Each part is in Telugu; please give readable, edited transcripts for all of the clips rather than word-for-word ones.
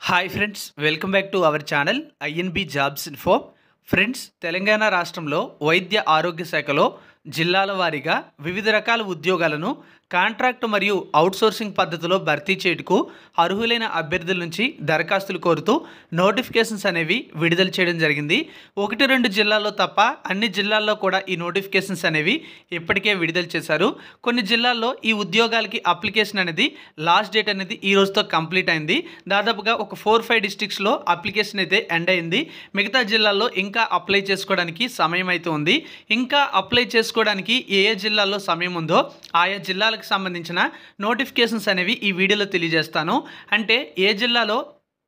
Hi friends, welcome back to our channel INB jobs info. Friends, Telangana రాష్ట్రంలో వైద్య ఆరోగ్య శాఖలో జిల్లాల వారీగా వివిధ రకాల ఉద్యోగాలను కాంట్రాక్ట్ మరియు అవుట్సోర్సింగ్ పద్ధతిలో భర్తీ చేయుటకు అర్హులైన అభ్యర్థుల నుంచి దరఖాస్తులు కోరుతూ నోటిఫికేషన్స్ అనేవి విడుదల చేయడం జరిగింది. 1-2 జిల్లాల్లో తప్ప అన్ని జిల్లాల్లో కూడా ఈ నోటిఫికేషన్స్ అనేవి ఇప్పటికే విడుదల చేశారు. కొన్ని జిల్లాల్లో ఈ ఉద్యోగాలకి అప్లికేషన్ అనేది లాస్ట్ డేట్ అనేది ఈ రోజుతో కంప్లీట్ అయింది. దాదాపుగా ఒక 4-5 డిస్ట్రిక్ట్స్లో అప్లికేషన్ అయితే ఎండ్ అయింది. మిగతా జిల్లాల్లో ఇంకా అప్లై చేసుకోవడానికి సమయం అయితే ఉంది. ఇంకా అప్లై చేసుకోవడానికి ఏ జిల్లాల్లో సమయం ఉందో ఆయా జిల్లాలకు సంబంధించిన నోటిఫికేషన్స్ అనేవి ఈ వీడియోలో తెలియజేస్తాను. అంటే ఏ జిల్లాలో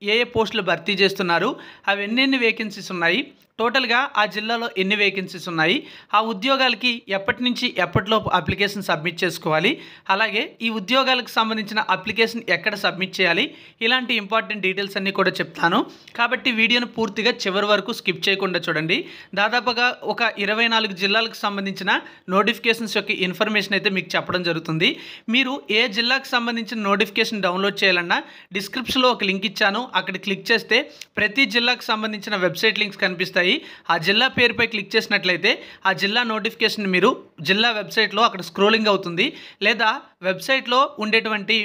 ఏ పోస్టులు భర్తీ చేస్తున్నారు, అవి ఎన్నెన్ని వేకెన్సీస్ ఉన్నాయి, టోటల్గా ఆ జిల్లాలో ఎన్ని వేకెన్సీస్ ఉన్నాయి, ఆ ఉద్యోగాలకి ఎప్పటి నుంచి ఎప్పటిలోపు అప్లికేషన్ సబ్మిట్ చేసుకోవాలి, అలాగే ఈ ఉద్యోగాలకు సంబంధించిన అప్లికేషన్ ఎక్కడ సబ్మిట్ చేయాలి, ఇలాంటి ఇంపార్టెంట్ డీటెయిల్స్ అన్నీ కూడా చెప్తాను. కాబట్టి వీడియోను పూర్తిగా చివరి వరకు స్కిప్ చేయకుండా చూడండి. దాదాపుగా ఒక 24 జిల్లాలకు సంబంధించిన నోటిఫికేషన్స్ యొక్క ఇన్ఫర్మేషన్ అయితే మీకు చెప్పడం జరుగుతుంది. మీరు ఏ జిల్లాకు సంబంధించిన నోటిఫికేషన్ డౌన్లోడ్ చేయాలన్నా డిస్క్రిప్షన్లో ఒక లింక్ ఇచ్చాను. అక్కడ క్లిక్ చేస్తే ప్రతి జిల్లాకు సంబంధించిన వెబ్సైట్ లింక్స్ కనిపిస్తాయి. ఆ జిల్లా పేరుపై క్లిక్ చేసినట్లయితే ఆ జిల్లా నోటిఫికేషన్ మీరు జిల్లా వెబ్సైట్లో అక్కడ స్క్రోలింగ్ అవుతుంది. లేదా వెబ్సైట్లో ఉండేటువంటి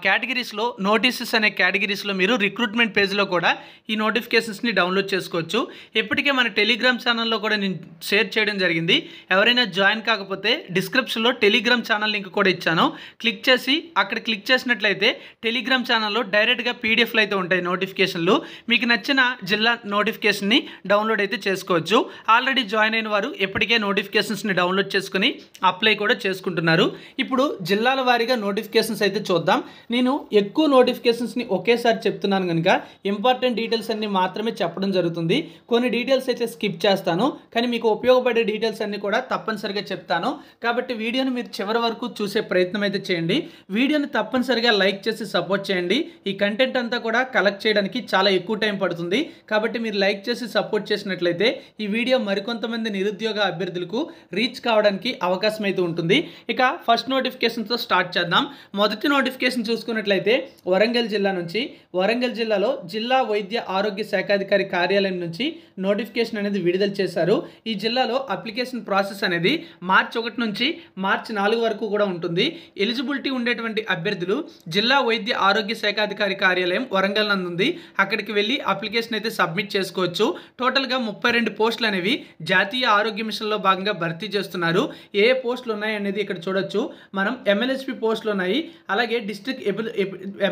కేటగిరీస్లో నోటీసెస్ అనే కేటగిరీస్లో మీరు రిక్రూట్మెంట్ పేజ్లో కూడా ఈ నోటిఫికేషన్స్ని డౌన్లోడ్ చేసుకోవచ్చు. ఇప్పటికే మన టెలిగ్రామ్ ఛానల్లో కూడా నేను షేర్ చేయడం జరిగింది. ఎవరైనా జాయిన్ కాకపోతే డిస్క్రిప్షన్లో టెలిగ్రామ్ ఛానల్ లింక్ కూడా ఇచ్చాను. క్లిక్ చేసి అక్కడ క్లిక్ చేసినట్లయితే టెలిగ్రామ్ ఛానల్లో డైరెక్ట్గా పీడిఎఫ్లు అయితే ఉంటాయి నోటిఫికేషన్లు. మీకు నచ్చిన జిల్లా నోటిఫికేషన్ని డౌన్లోడ్ అయితే చేసుకోవచ్చు. ఆల్రెడీ జాయిన్ అయిన వారు ఇప్పటికే నోటిఫికేషన్స్ని డౌన్లోడ్ చేసుకుని అప్లై కూడా చేసుకుంటున్నారు. ఇప్పుడు జిల్లాల వారీగా నోటిఫికేషన్స్ అయితే చూద్దాం. నేను ఎక్కువ నోటిఫికేషన్స్ని ఒకేసారి చెప్తున్నాను కనుక ఇంపార్టెంట్ డీటెయిల్స్ అన్ని మాత్రమే చెప్పడం జరుగుతుంది. కొన్ని డీటెయిల్స్ అయితే స్కిప్ చేస్తాను, కానీ మీకు ఉపయోగపడే డీటెయిల్స్ అన్ని కూడా తప్పనిసరిగా చెప్తాను. కాబట్టి వీడియోని మీరు చివరి వరకు చూసే ప్రయత్నం అయితే చేయండి. వీడియోని తప్పనిసరిగా లైక్ చేసి సపోర్ట్ చేయండి. ఈ కంటెంట్ అంతా కూడా కలెక్ట్ చేయడానికి చాలా ఎక్కువ టైం పడుతుంది. కాబట్టి మీరు లైక్ చేసి సపోర్ట్ చేసినట్లయితే ఈ వీడియో మరికొంతమంది నిరుద్యోగ అభ్యర్థులకు రీచ్ కావడానికి అవకాశం అయితే ఉంటుంది. ఇక ఫస్ట్ నోటిఫికేషన్తో స్టార్ట్ చేద్దాం. మొదటి నోటిఫికేషన్ చూసుకున్నట్లయితే వరంగల్ జిల్లా నుంచి, వరంగల్ జిల్లాలో జిల్లా వైద్య ఆరోగ్య శాఖాధికారి కార్యాలయం నుంచి నోటిఫికేషన్ అనేది విడుదల చేశారు. ఈ జిల్లాలో అప్లికేషన్ ప్రాసెస్ అనేది మార్చి 1 నుంచి మార్చి 4 వరకు కూడా ఉంటుంది. ఎలిజిబిలిటీ ఉండేటువంటి అభ్యర్థులు జిల్లా వైద్య ఆరోగ్య శాఖాధికారి కార్యాలయం వరంగల్ నందు ఉంది. అక్కడికి వెళ్ళి అప్లికేషన్ అయితే సబ్మిట్ చేసుకోవచ్చు. టోటల్గా 32 పోస్టులు అనేవి జాతీయ ఆరోగ్య మిషన్లో భాగంగా భర్తీ చేస్తున్నారు. ఏ పోస్టులు ఉన్నాయి అనేది ఇక్కడ చూడొచ్చు. మనం MLHP పోస్టులు ఉన్నాయి. అలాగే డిస్ట్రిక్ట్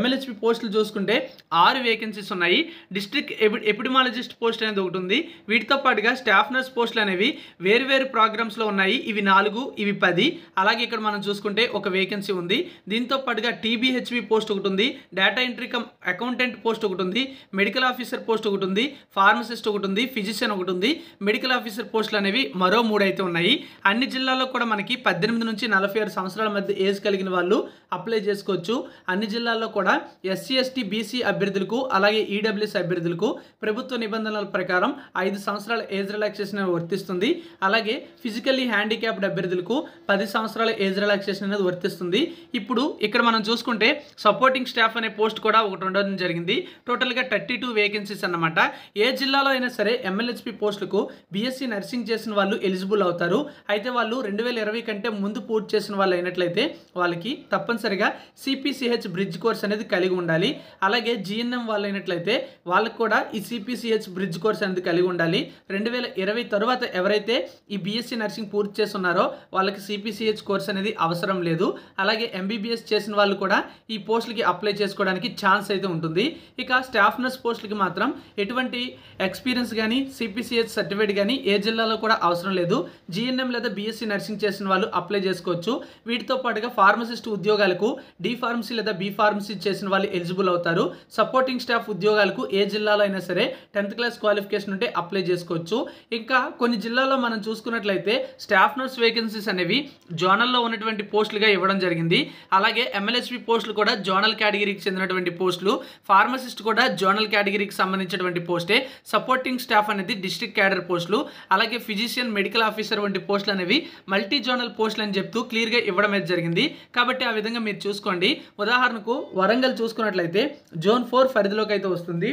MLHP పోస్టులు చూసుకుంటే 6 వేకెన్సీస్ ఉన్నాయి. డిస్ట్రిక్ట్ ఎపిడమాలజిస్ట్ పోస్ట్ అనేది ఒకటి ఉంది. వీటితో పాటుగా స్టాఫ్ నర్స్ పోస్టులు అనేవి వేరు ప్రోగ్రామ్స్లో ఉన్నాయి. ఇవి 4, ఇవి 10. అలాగే ఇక్కడ మనం చూసుకుంటే ఒక వేకెన్సీ ఉంది. దీంతో పాటుగా TBHP పోస్ట్ ఒకటి ఉంది. Data entry cum accountant post ఒకటి ఉంది. మెడికల్ ఆఫీసర్ పోస్ట్ ఒకటి ఉంది. ఫార్మసిస్ట్ ఒకటి ఉంది. ఫిజిషియన్ ఒకటి ఉంది. మెడికల్ ఆఫీసర్ పోస్టులు అనేవి మరో 3 అయితే ఉన్నాయి. అన్ని జిల్లాల్లో కూడా మనకి 18 నుంచి 46 సంవత్సరాల మధ్య ఏజ్ కలిగిన వాళ్ళు అప్లై చేసుకోవచ్చు. అన్ని జిల్లాల్లో కూడా SC ST BC అభ్యర్థులకు అలాగే EWS అభ్యర్థులకు ప్రభుత్వ నిబంధనల ప్రకారం 5 సంవత్సరాల ఏజ్ రిలాక్సేషన్ వర్తిస్తుంది. అలాగే ఫిజికల్లీ హ్యాండిక్యాప్డ్ అభ్యర్థులకు 10 సంవత్సరాల ఏజ్ రిలాక్సేషన్ అనేది వర్తిస్తుంది. ఇప్పుడు ఇక్కడ మనం చూసుకుంటే సపోర్టింగ్ స్టాఫ్ అనే పోస్ట్ కూడా ఒకటి ఉండడం జరిగింది. టోటల్గా 32 వేకెన్సీస్ అన్నమాట. ఏ జిల్లాలో అయినా సరే MLHP పోస్టులకు BSc నర్సింగ్ చేసిన వాళ్ళు ఎలిజిబుల్ అవుతారు. అయితే వాళ్ళు 2020 కంటే ముందు పూర్తి చేసిన వాళ్ళు అయినట్లయితే వాళ్ళకి తప్పనిసరిగా CPCH బ్రిడ్జ్ కోర్స్ అనేది కలిగి ఉండాలి. అలాగే GNM వాళ్ళు అయినట్లయితే వాళ్ళకు కూడా ఈ CPCH బ్రిడ్జ్ కోర్స్ అనేది కలిగి ఉండాలి. 2020 తర్వాత ఎవరైతే ఈ BSc నర్సింగ్ పూర్తి చేస్తున్నారో వాళ్ళకి CPCH కోర్స్ అనేది అవసరం లేదు. అలాగే MBBS చేసిన వాళ్ళు కూడా ఈ పోస్టులకి అప్లై చేసుకోవడానికి ఛాన్స్ అయితే ఉంటుంది. ఇక స్టాఫ్ నర్స్ పోస్టులకి మాత్రం ఎటువంటి ఎక్స్పీరియన్స్ కానీ CPCH సర్టిఫికేట్ కానీ ఏ జిల్లాలో కూడా అవసరం లేదు. GNM లేదా BSc నర్సింగ్ చేసిన వాళ్ళు అప్లై చేసుకోవచ్చు. వీటితో పాటుగా ఫార్మసిస్ట్ ఉద్యోగాలకు D ఫార్మసీ లేదా B ఫార్మసీ చేసిన వాళ్ళు ఎలిజిబుల్ అవుతారు. సపోర్టింగ్ స్టాఫ్ ఉద్యోగాలకు ఏ జిల్లాలో అయినా సరే 10th క్లాస్ క్వాలిఫికేషన్ ఉంటే అప్లై చేసుకోవచ్చు. ఇంకా కొన్ని జిల్లాల్లో మనం చూసుకున్నట్లయితే స్టాఫ్ నర్స్ వేకెన్సీస్ అనేవి జోనల్లో ఉన్నటువంటి పోస్టులుగా ఇవ్వడం జరిగింది. అలాగే MLHP పోస్టులు కూడా జోనల్ కేటగిరీకి చెందినటువంటి పోస్టులు. ఫార్మసిస్ట్ కూడా జోనల్ కేటగిరీకి సంబంధించినటువంటి పోస్టే. సపోర్టింగ్ స్టాఫ్ అనేది డిస్ట్రిక్ట్ క్యాడర్ పోస్టులు. అలాగే ఫిజిషియన్, మెడికల్ ఆఫీసర్ వంటి పోస్టులు అనేవి మల్టీ జోనల్ పోస్టులు అని చెప్తూ క్లియర్గా ఇవ్వడం అయితే జరిగింది. కాబట్టి ఆ విధంగా మీరు చూసుకోండి. ఉదాహరణకు వరంగల్ చూసుకున్నట్లయితే జోన్ 4 పరిధిలోకి అయితే వస్తుంది.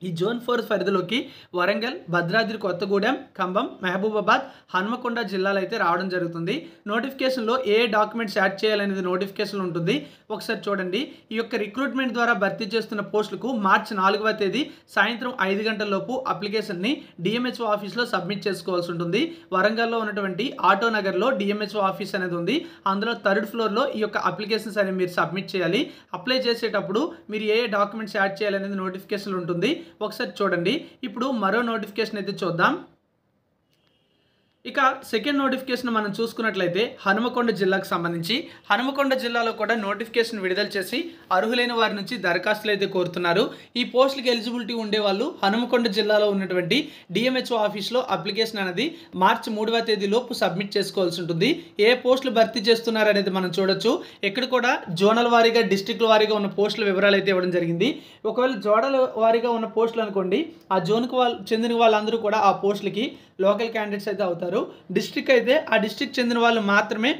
ఈ జోన్ 4 పరిధిలోకి వరంగల్, భద్రాద్రి కొత్తగూడెం, ఖమ్మం, మహబూబాబాద్, హన్మకొండ జిల్లాలు అయితే రావడం జరుగుతుంది. నోటిఫికేషన్లో ఏ డాక్యుమెంట్స్ యాడ్ చేయాలనేది నోటిఫికేషన్ ఉంటుంది. ఒకసారి చూడండి. ఈ యొక్క రిక్రూట్మెంట్ ద్వారా భర్తీ చేస్తున్న పోస్టులకు మార్చి 4వ తేదీ సాయంత్రం 5 గంటల లోపు అప్లికేషన్ని డిఎంహెచ్ఓ ఆఫీస్లో సబ్మిట్ చేసుకోవాల్సి ఉంటుంది. వరంగల్లో ఉన్నటువంటి ఆటో నగర్లో డిఎంహెచ్ఓ ఆఫీస్ అనేది ఉంది. అందులో 3rd ఫ్లోర్లో ఈ యొక్క అప్లికేషన్స్ అనేవి మీరు సబ్మిట్ చేయాలి. అప్లై చేసేటప్పుడు మీరు ఏ డాక్యుమెంట్స్ యాడ్ చేయాలనేది నోటిఫికేషన్ ఉంటుంది. ఒకసారి చూడండి. ఇప్పుడు మరో నోటిఫికేషన్ అయితే చూద్దాం. ఇక సెకండ్ నోటిఫికేషన్ మనం చూసుకున్నట్లయితే హనుమకొండ జిల్లాకు సంబంధించి హనుమకొండ జిల్లాలో కూడా నోటిఫికేషన్ విడుదల చేసి అర్హులైన వారి నుంచి దరఖాస్తులు అయితే కోరుతున్నారు. ఈ పోస్టులకు ఎలిజిబిలిటీ ఉండేవాళ్ళు హనుమకొండ జిల్లాలో ఉన్నటువంటి డిఎంహెచ్ఓ ఆఫీస్లో అప్లికేషన్ అనేది మార్చి 3వ తేదీలోపు సబ్మిట్ చేసుకోవాల్సి ఉంటుంది. ఏ పోస్టులు భర్తీ చేస్తున్నారు అనేది మనం చూడొచ్చు. ఇక్కడ కూడా జోనల్ వారీగా, డిస్ట్రిక్ట్ వారీగా ఉన్న పోస్టుల వివరాలు అయితే ఇవ్వడం జరిగింది. ఒకవేళ జోనల్ వారీగా ఉన్న పోస్టులు అనుకోండి, ఆ జోన్కు చెందిన వాళ్ళందరూ కూడా ఆ పోస్టులకి లోకల్ క్యాండిడేట్స్ అయితే అవుతారు. డిస్ట్రిక్ట్ అయితే ఆ డిస్ట్రిక్ట్ చెందిన వాళ్ళు మాత్రమే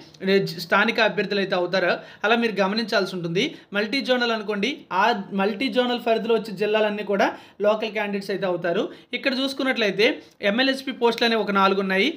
స్థానిక అభ్యర్థులు అయితే అవుతారు. అలా మీరు గమనించాల్సి ఉంటుంది. మల్టీ జోనల్ అనుకోండి, ఆ మల్టీ జోనల్ పరిధిలో వచ్చే జిల్లాలన్నీ కూడా లోకల్ క్యాండిడేట్స్ అయితే అవుతారు. ఇక్కడ చూసుకున్నట్లయితే ఎంఎల్ఎస్పి పోస్టులు అనేవి ఒక 4 ఉన్నాయి.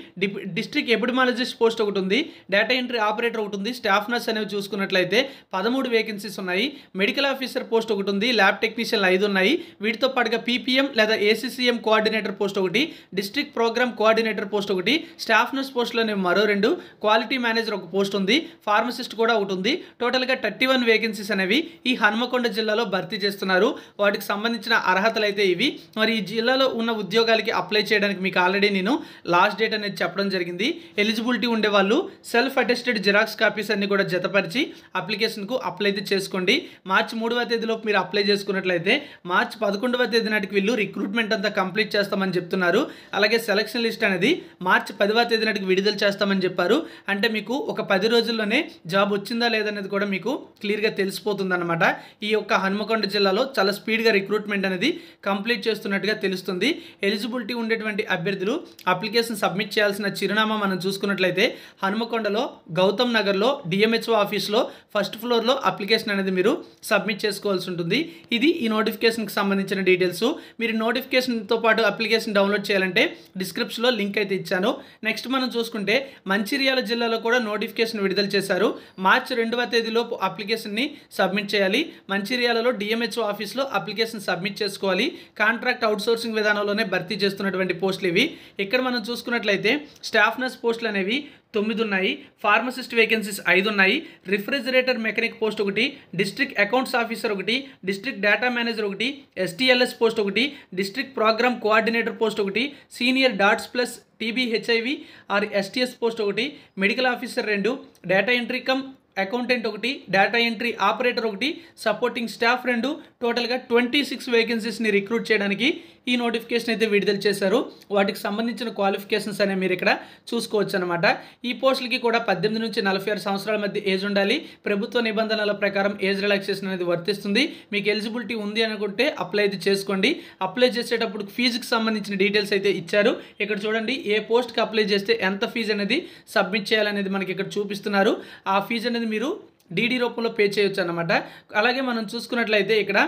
డిస్ట్రిక్ట్ ఎపిడమాలజిస్ట్ పోస్ట్ ఒకటి ఉంది. డేటా ఎంట్రీ ఆపరేటర్ ఒకటి ఉంది. స్టాఫ్ నర్స్ అనేవి చూసుకున్నట్లయితే 13 వేకెన్సీస్ ఉన్నాయి. మెడికల్ ఆఫీసర్ పోస్ట్ ఒకటి ఉంది. ల్యాబ్ టెక్నీషియన్లు 5 ఉన్నాయి. వీటితో పాటుగా పీపీఎం లేదా ఏసీసీఎం కోఆర్డినేటర్ పోస్ట్ ఒకటి, డిస్ట్రిక్ట్ ప్రోగ్రామ్ కోఆర్డినేటర్ పోస్ట్ ఒకటి, స్టాఫ్ నర్స్ పోస్టులు అనేవి మరో 2, క్వాలిటీ మేనేజర్ ఒక పోస్ట్ ఉంది, ఫార్మసిస్ట్ కూడా ఒకటి ఉంది. టోటల్గా 31 వేకెన్సీస్ అనేవి ఈ హన్మకొండ జిల్లాలో భర్తీ చేస్తున్నారు. వాటికి సంబంధించిన అర్హతలు అయితే ఇవి. మరి ఈ జిల్లాలో ఉన్న ఉద్యోగాలకి అప్లై చేయడానికి మీకు ఆల్రెడీ నేను లాస్ట్ డేట్ అనేది చెప్పడం జరిగింది. ఎలిజిబిలిటీ ఉండేవాళ్ళు సెల్ఫ్ అటెస్టెడ్ జిరాక్స్ కాపీస్ అన్ని కూడా జతపరిచి అప్లికేషన్కు అప్లై అయితే చేసుకోండి. మార్చి 3వ తేదీలోపు మీరు అప్లై చేసుకున్నట్లయితే మార్చి 11వ తేదీ నాటికి వీళ్ళు రిక్రూట్మెంట్ అంతా కంప్లీట్ చేస్తామని చెప్తున్నారు. అలాగే సెలక్షన్ లిస్ట్ అనేది మార్చి 10వ తేదీ నాటికి విడుదల చేస్తామని చెప్పారు. అంటే మీకు ఒక 10 రోజుల్లోనే జాబ్ వచ్చిందా లేదనేది కూడా మీకు క్లియర్గా తెలిసిపోతుంది అనమాట. ఈ యొక్క హన్మకొండ జిల్లాలో చాలా స్పీడ్గా రిక్రూట్మెంట్ అనేది కంప్లీట్ చేస్తున్నట్టుగా తెలుస్తుంది. ఎలిజిబిలిటీ ఉండేటువంటి అభ్యర్థులు అప్లికేషన్ సబ్మిట్ చేయాల్సిన చిరునామా మనం చూసుకున్నట్లయితే హన్మకొండలో గౌతమ్ నగర్లో డిఎంహెచ్ఓ ఆఫీస్లో 1st ఫ్లోర్లో అప్లికేషన్ అనేది మీరు సబ్మిట్ చేసుకోవాల్సి ఉంటుంది. ఇది ఈ నోటిఫికేషన్కి సంబంధించిన డీటెయిల్స్. మీరు నోటిఫికేషన్తో పాటు అప్లికేషన్ డౌన్లోడ్ చేయాలంటే డిస్క్రిప్షన్లో లింక్ అయితే ఇచ్చాను. నెక్స్ట్ మనం చూసుకుంటే మంచిర్యాల జిల్లాలో కూడా నోటిఫికేషన్ విడుదల చేశారు. మార్చి 2వ తేదీలోపు అప్లికేషన్ని సబ్మిట్ చేయాలి. మంచిర్యాలలో డిఎంహెచ్ఓ ఆఫీస్లో అప్లికేషన్ సబ్మిట్ చేసుకోవాలి. కాంట్రాక్ట్ అవుట్సోర్సింగ్ విధానంలోనే భర్తీ చేస్తున్నటువంటి పోస్టులు ఇవి. ఇక్కడ మనం చూసుకున్నట్లయితే స్టాఫ్ నర్స్ పోస్టులు అనేవి 9 ఉన్నాయి. ఫార్మసిస్ట్ వేకెన్సీస్ 5 ఉన్నాయి. రిఫ్రిజిరేటర్ మెకానిక్ పోస్ట్ ఒకటి, డిస్ట్రిక్ట్ అకౌంట్స్ ఆఫీసర్ ఒకటి, డిస్ట్రిక్ట్ డేటా మేనేజర్ ఒకటి, ఎస్టీఎల్ఎస్ పోస్ట్ ఒకటి, డిస్ట్రిక్ట్ ప్రోగ్రామ్ కోఆర్డినేటర్ పోస్ట్ ఒకటి, senior DOTS plus TB HIV or STS post ఒకటి, medical officer 2, data entry cum accountant ఒకటి, డేటా ఎంట్రీ ఆపరేటర్ ఒకటి, సపోర్టింగ్ స్టాఫ్ 2, టోటల్గా 26 వేకెన్సీస్ని రిక్రూట్ చేయడానికి ఈ నోటిఫికేషన్ అయితే విడుదల చేశారు. వాటికి సంబంధించిన క్వాలిఫికేషన్స్ అనేవి మీరు ఇక్కడ చూసుకోవచ్చు అనమాట. ఈ పోస్టులకి కూడా 18 నుంచి 46 సంవత్సరాల మధ్య ఏజ్ ఉండాలి. ప్రభుత్వ నిబంధనల ప్రకారం ఏజ్ రిలాక్సేషన్ అనేది వర్తిస్తుంది. మీకు ఎలిజిబిలిటీ ఉంది అనుకుంటే అప్లై అయితే చేసుకోండి. అప్లై చేసేటప్పుడు ఫీజుకి సంబంధించిన డీటెయిల్స్ అయితే ఇచ్చారు. ఇక్కడ చూడండి, ఏ పోస్ట్కి అప్లై చేస్తే ఎంత ఫీజు అనేది సబ్మిట్ చేయాలనేది మనకి ఇక్కడ చూపిస్తున్నారు. ఆ ఫీజు అనేది మీరు డీడీ రూపంలో పే చేయొచ్చు అన్నమాట. అలాగే మనం చూసుకున్నట్లయితే ఇక్కడ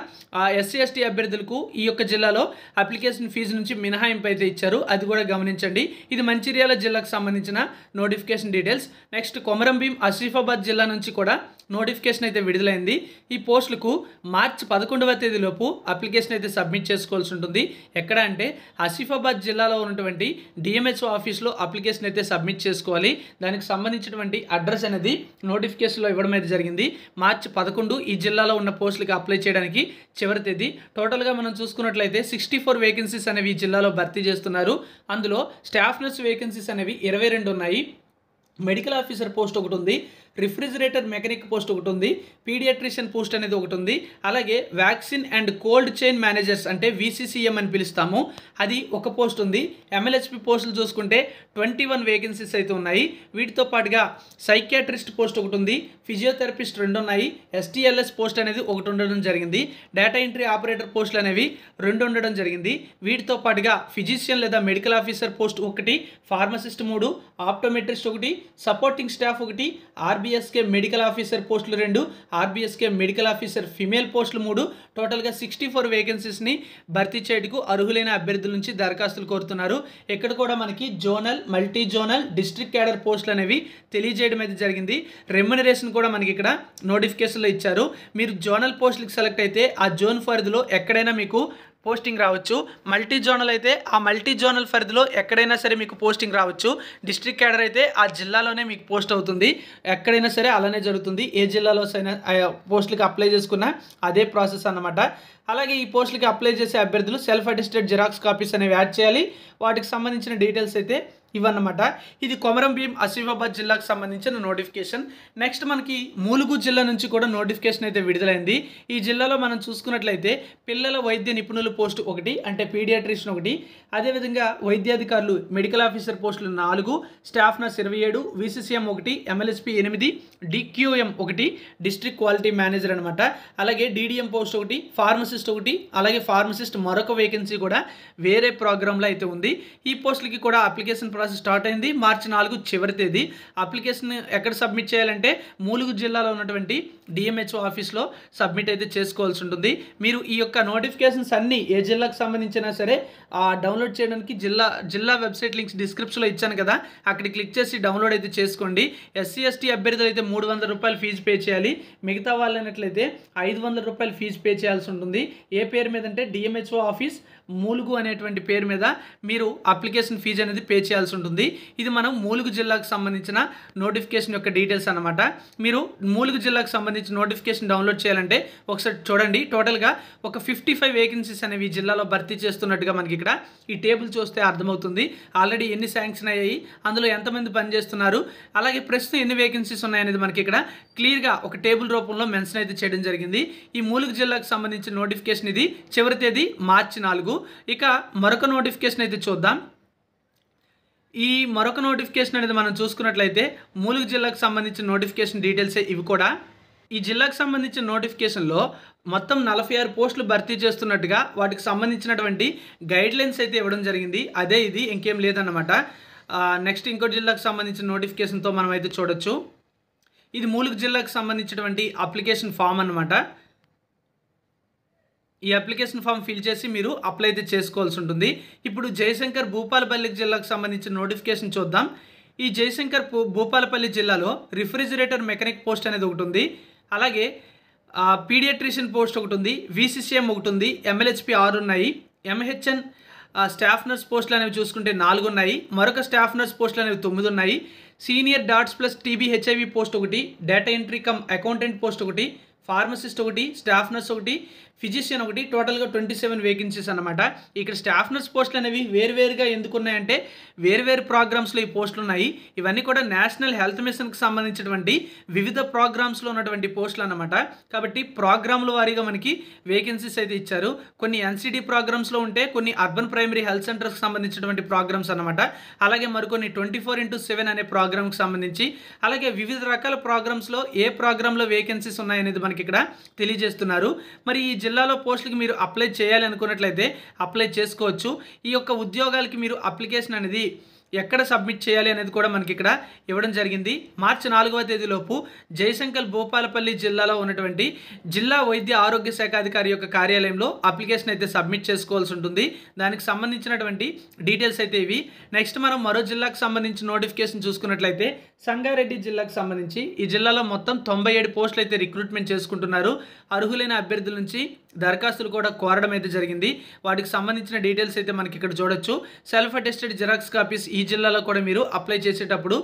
ఎస్సీ ఎస్టీ అభ్యర్థులకు ఈ యొక్క జిల్లాలో అప్లికేషన్ ఫీజు నుంచి మినహాయింపు అయితే ఇచ్చారు. అది కూడా గమనించండి. ఇది మంచిర్యాల జిల్లాకు సంబంధించిన notification details. Next Komaram Bheem Asifabad జిల్లా నుంచి కూడా నోటిఫికేషన్ అయితే విడుదలైంది. ఈ పోస్టులకు మార్చి 11వ తేదీలోపు అప్లికేషన్ అయితే సబ్మిట్ చేసుకోవాల్సి ఉంటుంది. ఎక్కడ అంటే ఆసిఫాబాద్ జిల్లాలో ఉన్నటువంటి డిఎంహెచ్ఓ ఆఫీస్లో అప్లికేషన్ అయితే సబ్మిట్ చేసుకోవాలి. దానికి సంబంధించినటువంటి అడ్రస్ అనేది నోటిఫికేషన్లో ఇవ్వడం అయితే జరిగింది. మార్చి 11 ఈ జిల్లాలో ఉన్న పోస్టులకి అప్లై చేయడానికి చివరి తేదీ. టోటల్గా మనం చూసుకున్నట్లయితే 64 వేకెన్సీస్ అనేవి ఈ జిల్లాలో భర్తీ చేస్తున్నారు. అందులో స్టాఫ్ నర్స్ వేకెన్సీస్ అనేవి 22 ఉన్నాయి. మెడికల్ ఆఫీసర్ పోస్ట్ ఒకటి ఉంది. రిఫ్రిజిరేటర్ మెకానిక్ పోస్ట్ ఒకటి ఉంది. పీడియాట్రిషియన్ పోస్ట్ అనేది ఒకటి ఉంది. అలాగే vaccine and cold chain managers అంటే VCCM అని పిలుస్తాము, అది ఒక పోస్ట్ ఉంది. MLHP పోస్టులు చూసుకుంటే 21 వేకెన్సీస్ అయితే ఉన్నాయి. వీటితో పాటుగా సైకియాట్రిస్ట్ పోస్ట్ ఒకటి ఉంది. ఫిజియోథెరపిస్ట్ 2 ఉన్నాయి, STLS పోస్ట్ అనేది ఒకటి ఉండడం జరిగింది, డేటా ఎంట్రీ ఆపరేటర్ పోస్టులు అనేవి 2 ఉండడం జరిగింది. వీటితో పాటుగా ఫిజిషియన్ లేదా medical officer post 1, pharmacist 3, optometrist 1, supporting staff 1, RBSK medical officer పోస్టులు 2, RBSK మెడికల్ ఆఫీసర్ ఫిమేల్ పోస్టులు 3, టోటల్గా 64 వేకెన్సీస్ని భర్తీ చేయడానికి అర్హులైన అభ్యర్థుల నుంచి దరఖాస్తులు కోరుతున్నారు. ఇక్కడ కూడా మనకి zonal, multi zonal, district cadre పోస్టులు అనేవి తెలియజేయడం అయితే జరిగింది. రెమ్యునరేషన్ కూడా మనకి ఇక్కడ నోటిఫికేషన్లో ఇచ్చారు. మీరు జోనల్ పోస్టులకు సెలెక్ట్ అయితే ఆ జోన్ పరిధిలో ఎక్కడైనా మీకు పోస్టింగ్ రావచ్చు. మల్టీ జోనల్ అయితే ఆ మల్టీ జోనల్ పరిధిలో ఎక్కడైనా సరే మీకు పోస్టింగ్ రావచ్చు. డిస్ట్రిక్ట్ క్యాడర్ అయితే ఆ జిల్లాలోనే మీకు పోస్ట్ అవుతుంది. ఎక్కడైనా సరే అలానే జరుగుతుంది. ఏ జిల్లాలో అయినా పోస్టులకి అప్లై చేసుకున్నా అదే ప్రాసెస్ అన్నమాట. అలాగే ఈ పోస్టులకి అప్లై చేసే అభ్యర్థులు సెల్ఫ్ అటెస్టెడ్ జిరాక్స్ కాపీస్ అనేవి యాడ్ చేయాలి. వాటికి సంబంధించిన డీటెయిల్స్ అయితే ఇవన్నమాట. ఇది కొమరం భీం ఆసిఫాబాద్ జిల్లాకు సంబంధించిన నోటిఫికేషన్. నెక్స్ట్ మనకి ములుగు జిల్లా నుంచి కూడా నోటిఫికేషన్ అయితే విడుదలైంది. ఈ జిల్లాలో మనం చూసుకున్నట్లయితే పిల్లల వైద్య నిపుణుల పోస్టు 1, అంటే పీడియాట్రిషియన్ 1, అదేవిధంగా వైద్యాధికారులు మెడికల్ ఆఫీసర్ పోస్టులు 4, staff nurse 27, VCCM 1, MLSP 8, DQM 1, district quality manager అనమాట. అలాగే DDM పోస్ట్ 1, ఫార్మసిస్ట్ 1, అలాగే ఫార్మసిస్ట్ మరొక వేకెన్సీ కూడా వేరే ప్రోగ్రాంలో అయితే ఉంది. ఈ పోస్టులకి కూడా అప్లికేషన్ ప్రాసెస్ స్టార్ట్ అయింది. మార్చి 4 చివరి తేదీ. అప్లికేషన్ ఎక్కడ సబ్మిట్ చేయాలంటే ములుగు జిల్లాలో ఉన్నటువంటి DMHO ఆఫీస్లో సబ్మిట్ అయితే చేసుకోవాల్సి ఉంటుంది. మీరు ఈ యొక్క నోటిఫికేషన్స్ అన్నీ ఏ జిల్లాకు సంబంధించినా సరే డౌన్లోడ్ చేయడానికి జిల్లా వెబ్సైట్ లింక్స్ డిస్క్రిప్షన్లో ఇచ్చాను కదా, అక్కడ క్లిక్ చేసి డౌన్లోడ్ అయితే చేసుకోండి. SC ST అభ్యర్థులు అయితే 300 రూపాయలు ఫీజు పే చేయాలి. మిగతా వాళ్ళు అయినట్లయితే 500 రూపాయలు ఫీజు పే చేయాల్సి ఉంటుంది. ఏ పేరు మీద అంటే DMHO ఆఫీస్ మూలుగు అనేటువంటి పేరు మీద మీరు అప్లికేషన్ ఫీజు అనేది పే చేయాల్సి ఉంటుంది. ఇది మనం మూలుగు జిల్లాకు సంబంధించిన నోటిఫికేషన్ యొక్క డీటెయిల్స్ అనమాట. మీరు మూలుగు జిల్లాకు సంబంధించిన నోటిఫికేషన్ డౌన్లోడ్ చేయాలంటే ఒకసారి చూడండి. టోటల్గా ఒక 55 వేకెన్సీస్ అనేవి జిల్లాలో భర్తీ చేస్తున్నట్టుగా మనకి ఇక్కడ ఈ టేబుల్ చూస్తే అర్థమవుతుంది. ఆల్రెడీ ఎన్ని శాంక్షన్ అయ్యాయి, అందులో ఎంతమంది పనిచేస్తున్నారు, అలాగే ప్రస్తుతం ఎన్ని వేకెన్సీస్ ఉన్నాయనేది మనకి ఇక్కడ క్లియర్గా ఒక టేబుల్ రూపంలో మెన్షన్ అయితే చేయడం జరిగింది. ఈ మూలుగు జిల్లాకు సంబంధించిన నోటిఫికేషన్ ఇది. చివరి తేదీ మార్చి 4. ఇక మరొక నోటిఫికేషన్ అయితే చూద్దాం. ఈ మరొక నోటిఫికేషన్ అనేది మనం చూసుకున్నట్లయితే ములుగు జిల్లాకు సంబంధించిన నోటిఫికేషన్ డీటెయిల్సే ఇవి కూడా. ఈ జిల్లాకు సంబంధించిన నోటిఫికేషన్లో మొత్తం 46 పోస్టులు భర్తీ చేస్తున్నట్టుగా వాటికి సంబంధించినటువంటి గైడ్లైన్స్ అయితే ఇవ్వడం జరిగింది. అదే ఇది, ఇంకేం లేదన్నమాట. నెక్స్ట్ ఇంకో జిల్లాకు సంబంధించిన నోటిఫికేషన్తో మనం అయితే చూడొచ్చు. ఇది ములుగు జిల్లాకు సంబంధించినటువంటి అప్లికేషన్ ఫామ్ అన్నమాట. ఈ అప్లికేషన్ ఫామ్ ఫిల్ చేసి మీరు అప్లై అయితే చేసుకోవాల్సి ఉంటుంది. ఇప్పుడు జయశంకర్ భూపాలపల్లి జిల్లాకు సంబంధించిన నోటిఫికేషన్ చూద్దాం. ఈ జయశంకర్ భూపాలపల్లి జిల్లాలో రిఫ్రిజిరేటర్ మెకానిక్ పోస్ట్ అనేది ఒకటి ఉంది. అలాగే పీడియాట్రిషియన్ పోస్ట్ ఒకటి ఉంది, VCCM ఒకటి ఉంది, MLHP 6 ఉన్నాయి, MHN స్టాఫ్ నర్స్ పోస్టులు అనేవి చూసుకుంటే 4 ఉన్నాయి, మరొక స్టాఫ్ నర్స్ పోస్టులు అనేవి 9 ఉన్నాయి, senior DOTS plus TB HIV post ఒకటి, data entry cum accountant post ఒకటి, ఫార్మసిస్ట్ ఒకటి, స్టాఫ్ నర్స్ ఒకటి, ఫిజిషియన్ ఒకటి, టోటల్గా 27 వేకెన్సీస్ అనమాట. ఇక్కడ స్టాఫ్ నర్స్ పోస్టులు అనేవి వేరువేరుగా ఎందుకు ఉన్నాయంటే వేరువేరు ప్రోగ్రామ్స్లో ఈ పోస్టులు ఉన్నాయి. ఇవన్నీ కూడా నేషనల్ హెల్త్ మిషన్కి సంబంధించినటువంటి వివిధ ప్రోగ్రామ్స్లో ఉన్నటువంటి పోస్టులు అనమాట. కాబట్టి ప్రోగ్రాముల వారీగా మనకి వేకెన్సీస్ అయితే ఇచ్చారు. కొన్ని NCD ప్రోగ్రామ్స్లో ఉంటే కొన్ని అర్బన్ ప్రైమరీ హెల్త్ సెంటర్స్కి సంబంధించినటువంటి ప్రోగ్రామ్స్ అనమాట. అలాగే మరికొన్ని 24/7 అనే ప్రోగ్రామ్కి సంబంధించి, అలాగే వివిధ రకాల ప్రోగ్రామ్స్లో ఏ ప్రోగ్రాంలో వేకెన్సీస్ ఉన్నాయనేది మనకి ఇక్కడ తెలియజేస్తున్నారు. మరి ఈ జిల్లాలో పోస్టులకి మీరు అప్లై చేయాలి అనుకున్నట్లయితే అప్లై చేసుకోవచ్చు. ఈ యొక్క ఉద్యోగాలకి మీరు అప్లికేషన్ అనేది ఎక్కడ సబ్మిట్ చేయాలి అనేది కూడా మనకి ఇక్కడ ఇవ్వడం జరిగింది. మార్చి 4వ తేదీలోపు జయశంకర్ భూపాలపల్లి జిల్లాలో ఉన్నటువంటి జిల్లా వైద్య ఆరోగ్య శాఖ అధికారి యొక్క కార్యాలయంలో అప్లికేషన్ అయితే సబ్మిట్ చేసుకోవాల్సి ఉంటుంది. దానికి సంబంధించినటువంటి డీటెయిల్స్ అయితే ఇవి. నెక్స్ట్ మనం మరో జిల్లాకు సంబంధించిన నోటిఫికేషన్ చూసుకున్నట్లయితే సంగారెడ్డి జిల్లాకు సంబంధించి ఈ జిల్లాలో మొత్తం 97 పోస్టులు అయితే రిక్రూట్మెంట్ చేసుకుంటున్నారు. అర్హులైన అభ్యర్థుల నుంచి దరఖాస్తులు కూడా కోరడం అయితే జరిగింది. వాటికి సంబంధించిన డీటెయిల్స్ అయితే మనకి ఇక్కడ చూడొచ్చు. సెల్ఫ్ అటెస్టెడ్ జిరాక్స్ కాపీస్ ఈ జిల్లాలో కూడా మీరు అప్లై చేసేటప్పుడు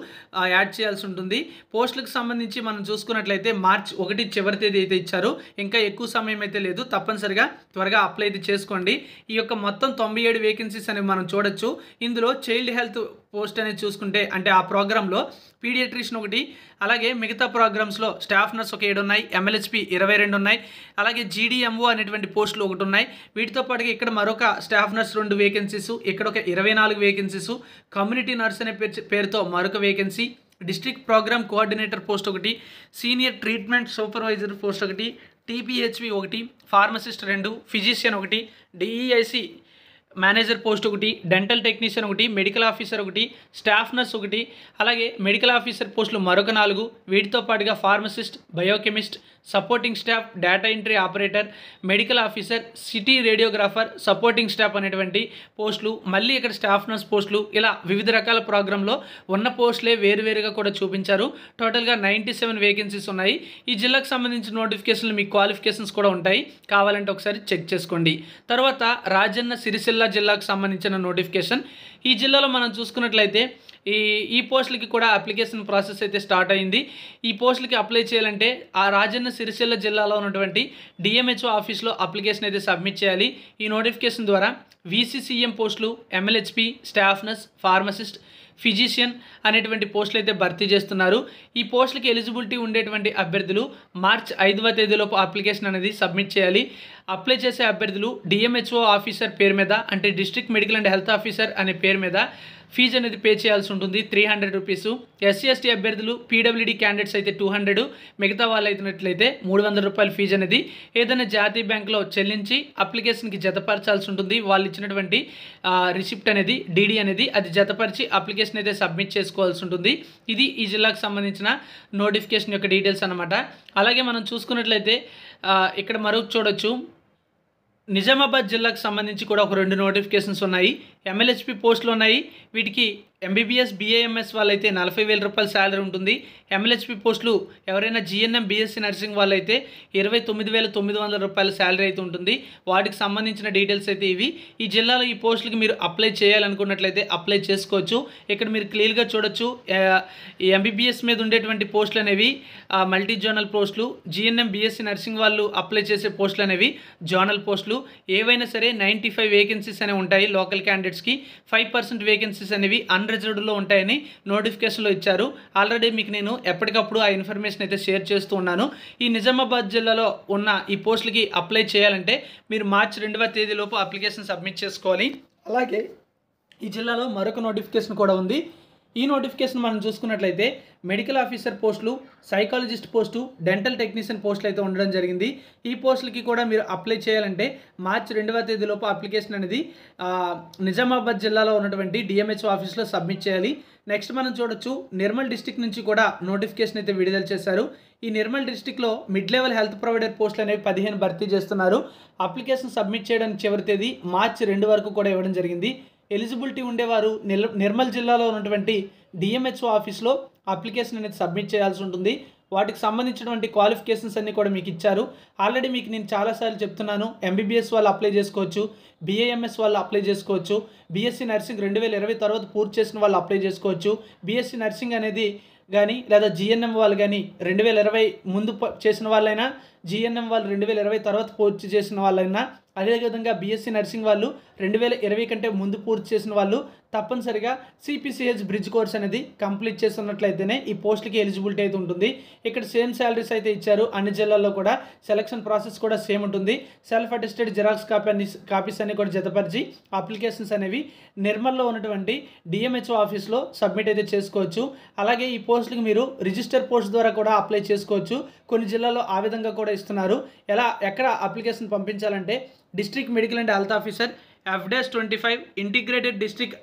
యాడ్ చేయాల్సి ఉంటుంది. పోస్టులకు సంబంధించి మనం చూసుకున్నట్లయితే మార్చి 1 చివరి తేదీ అయితే ఇచ్చారు. ఇంకా ఎక్కువ సమయం అయితే లేదు. తప్పనిసరిగా త్వరగా అప్లై అయితే చేసుకోండి. ఈ యొక్క మొత్తం 97 వేకెన్సీస్ అనేవి మనం చూడొచ్చు. ఇందులో చైల్డ్ హెల్త్ పోస్ట్ అనేది చూసుకుంటే అంటే ఆ ప్రోగ్రాంలో పీడియాట్రిషియన్ ఒకటి, అలాగే మిగతా ప్రోగ్రామ్స్లో స్టాఫ్ నర్స్ ఒక 7 ఉన్నాయి, MLHP 22 ఉన్నాయి, అలాగే GDMO అనేటువంటి పోస్టులు ఒకటి ఉన్నాయి. వీటితో పాటుగా ఇక్కడ మరొక స్టాఫ్ నర్స్ 2 వేకెన్సీస్, ఇక్కడ ఒక 24 వేకెన్సీస్, కమ్యూనిటీ నర్స్ అనే పేరుతో మరొక vacancy, district programme coordinator post ఒకటి, సీనియర్ ట్రీట్మెంట్ సూపర్వైజర్ పోస్ట్ ఒకటి, టీపీహెచ్వి ఒకటి, ఫార్మసిస్ట్ 2, ఫిజిషియన్ ఒకటి, డిఈఐసి మేనేజర్ పోస్ట్ ఒకటి, డెంటల్ టెక్నీషియన్ ఒకటి, మెడికల్ ఆఫీసర్ ఒకటి, స్టాఫ్ నర్స్ ఒకటి, అలాగే మెడికల్ ఆఫీసర్ పోస్టులు మరొక 4, వీటితో పాటుగా pharmacist, biochemist, supporting staff, data entry operator, medical officer, CT radiographer, supporting staff అనేటువంటి పోస్టులు, మళ్ళీ ఇక్కడ స్టాఫ్ నర్స్ పోస్టులు, ఇలా వివిధ రకాల ప్రోగ్రాంలో ఉన్న పోస్టులే వేరువేరుగా కూడా చూపించారు. టోటల్గా 97 వేకెన్సీస్ ఉన్నాయి. ఈ జిల్లాకు సంబంధించిన నోటిఫికేషన్లు మీ క్వాలిఫికేషన్స్ కూడా ఉంటాయి, కావాలంటే ఒకసారి చెక్ చేసుకోండి. తర్వాత రాజన్న సిరిసిల్ల జిల్లాకు సంబంధించిన నోటిఫికేషన్. ఈ జిల్లాలో మనం చూసుకున్నట్లయితే ఈ పోస్టులకి కూడా అప్లికేషన్ ప్రాసెస్ అయితే స్టార్ట్ అయింది. ఈ పోస్టులకి అప్లై చేయాలంటే ఆ రాజన్న సిరిసిల్ల జిల్లాలో ఉన్నటువంటి డిఎంహెచ్ఓ ఆఫీస్లో అప్లికేషన్ అయితే సబ్మిట్ చేయాలి. ఈ నోటిఫికేషన్ ద్వారా వీసీసీఎం పోస్టులు, MLHP, staff nurse, pharmacist, physician అనేటువంటి పోస్టులు అయితే భర్తీ చేస్తున్నారు. ఈ పోస్టులకి ఎలిజిబిలిటీ ఉండేటువంటి అభ్యర్థులు మార్చి 5వ తేదీలోపు అప్లికేషన్ అనేది సబ్మిట్ చేయాలి. అప్లై చేసే అభ్యర్థులు డిఎంహెచ్ఓ ఆఫీసర్ పేరు మీద, అంటే district medical and health officer అనే పేరు మీద ఫీజు అనేది పే చేయాల్సి ఉంటుంది, 300 రూపీస్. ఎస్సీ ఎస్టీ అభ్యర్థులు, పీడబ్ల్యూడీ క్యాండిడేట్స్ అయితే 200, మిగతా వాళ్ళు అయినట్లయితే 300 రూపాయల ఫీజు అనేది ఏదైనా జాతీయ బ్యాంకులో చెల్లించి అప్లికేషన్కి జతపరచాల్సి ఉంటుంది. వాళ్ళు ఇచ్చినటువంటి రిసిప్ట్ అనేది, డీడీ అనేది అది జతపరిచి అప్లికేషన్ అయితే సబ్మిట్ చేసుకోవాల్సి ఉంటుంది. ఇది ఈ జిల్లాకు సంబంధించిన నోటిఫికేషన్ యొక్క డీటెయిల్స్ అన్నమాట. అలాగే మనం చూసుకున్నట్లయితే ఇక్కడ మరొక చూడొచ్చు, నిజామాబాద్ జిల్లాకు సంబంధించి కూడా ఒక 2 నోటిఫికేషన్స్ ఉన్నాయి. ఎంఎల్హెచ్పి పోస్టులు ఉన్నాయి. వీటికి ఎంబీబీఎస్, బీఏఎంఎస్ వాళ్ళైతే 40,000 రూపాయల శాలరీ ఉంటుంది. ఎంఎల్హెచ్పి పోస్టులు ఎవరైనా జిఎన్ఎం, బీఎస్సీ నర్సింగ్ వాళ్ళైతే 29,900 రూపాయల శాలరీ అయితే ఉంటుంది. వాటికి సంబంధించిన డీటెయిల్స్ అయితే ఇవి. ఈ జిల్లాలో ఈ పోస్టులకి మీరు అప్లై చేయాలనుకున్నట్లయితే అప్లై చేసుకోవచ్చు. ఇక్కడ మీరు క్లియర్గా చూడొచ్చు, ఈ ఎంబీబీఎస్ మీద ఉండేటువంటి పోస్టులు అనేవి మల్టీ జోనల్ పోస్టులు, జిఎన్ఎం, బీఎస్సీ నర్సింగ్ వాళ్ళు అప్లై చేసే పోస్టులు అనేవి జోనల్ పోస్టులు. ఏవైనా సరే 95 వేకెన్సీస్ అనేవి ఉంటాయి. లోకల్ క్యాండిడేట్స్కి 5% వేకెన్సీస్ అనేవి అన్రిజర్వ్డ్లో ఉంటాయని నోటిఫికేషన్లో ఇచ్చారు. ఆల్రెడీ మీకు నేను ఎప్పటికప్పుడు ఆ ఇన్ఫర్మేషన్ అయితే షేర్ చేస్తూ ఉన్నాను. ఈ నిజామాబాద్ జిల్లాలో ఉన్న ఈ పోస్టులకి అప్లై చేయాలంటే మీరు మార్చి 2వ తేదీలోపు అప్లికేషన్ సబ్మిట్ చేసుకోవాలి. అలాగే ఈ జిల్లాలో మరొక నోటిఫికేషన్ కూడా ఉంది. ఈ నోటిఫికేషన్ మనం చూసుకున్నట్లయితే మెడికల్ ఆఫీసర్ పోస్టులు, సైకాలజిస్ట్ పోస్టు, డెంటల్ టెక్నీషియన్ పోస్టులు అయితే ఉండడం జరిగింది. ఈ పోస్టులకి కూడా మీరు అప్లై చేయాలంటే మార్చి 2వ తేదీలోపు అప్లికేషన్ అనేది నిజామాబాద్ జిల్లాలో ఉన్నటువంటి డిఎంహెచ్ఓ ఆఫీస్లో సబ్మిట్ చేయాలి. నెక్స్ట్ మనం చూడొచ్చు, నిర్మల్ డిస్టిక్ నుంచి కూడా నోటిఫికేషన్ అయితే విడుదల చేశారు. ఈ నిర్మల్ డిస్టిక్లో మిడ్ లెవెల్ హెల్త్ ప్రొవైడర్ పోస్టులు అనేవి 15 భర్తీ చేస్తున్నారు. అప్లికేషన్ సబ్మిట్ చేయడానికి చివరి తేదీ మార్చి 2 వరకు కూడా ఇవ్వడం జరిగింది. ఎలిజిబిలిటీ ఉండేవారు నిర్మల్ జిల్లాలో ఉన్నటువంటి డిఎంహెచ్ఓ ఆఫీస్లో అప్లికేషన్ అనేది సబ్మిట్ చేయాల్సి ఉంటుంది. వాటికి సంబంధించినటువంటి క్వాలిఫికేషన్స్ అన్నీ కూడా మీకు ఇచ్చారు. ఆల్రెడీ మీకు నేను చాలాసార్లు చెప్తున్నాను, ఎంబీబీఎస్ వాళ్ళు అప్లై చేసుకోవచ్చు, బీఏఎంఎస్ వాళ్ళు అప్లై చేసుకోవచ్చు, బీఎస్సీ నర్సింగ్ 2020 తర్వాత పూర్తి చేసిన వాళ్ళు అప్లై చేసుకోవచ్చు. బీఎస్సీ నర్సింగ్ అనేది కానీ లేదా జిఎన్ఎం వాళ్ళు కానీ 2020 ముందు చేసిన వాళ్ళైనా, జిఎన్ఎం వాళ్ళు 2020 తర్వాత పూర్తి చేసిన వాళ్ళైనా, అదేవిధంగా బీఎస్సీ నర్సింగ్ వాళ్ళు 2020 కంటే ముందు పూర్తి చేసిన వాళ్ళు తప్పనిసరిగా సిపిసిహెచ్ బ్రిడ్జ్ కోర్స్ అనేది కంప్లీట్ చేస్తున్నట్లయితేనే ఈ పోస్టులకి ఎలిజిబిలిటీ అయితే ఉంటుంది. ఇక్కడ సేమ్ శాలరీస్ అయితే ఇచ్చారు. అన్ని జిల్లాల్లో కూడా సెలక్షన్ ప్రాసెస్ కూడా సేమ్ ఉంటుంది. సెల్ఫ్ అటెస్టెడ్ జిరాక్స్ కాపీస్ అన్ని కూడా జతపరిచి అప్లికేషన్స్ అనేవి నిర్మల్లో ఉన్నటువంటి డిఎంహెచ్ఓ ఆఫీస్లో సబ్మిట్ అయితే చేసుకోవచ్చు. అలాగే ఈ పోస్టులకి మీరు రిజిస్టర్ పోస్ట్ ద్వారా కూడా అప్లై చేసుకోవచ్చు. కొన్ని జిల్లాల్లో ఆ విధంగా కూడా ఇస్తున్నారు. ఎక్కడ అప్లికేషన్ పంపించాలంటే district medical and health officer F-25 integrated district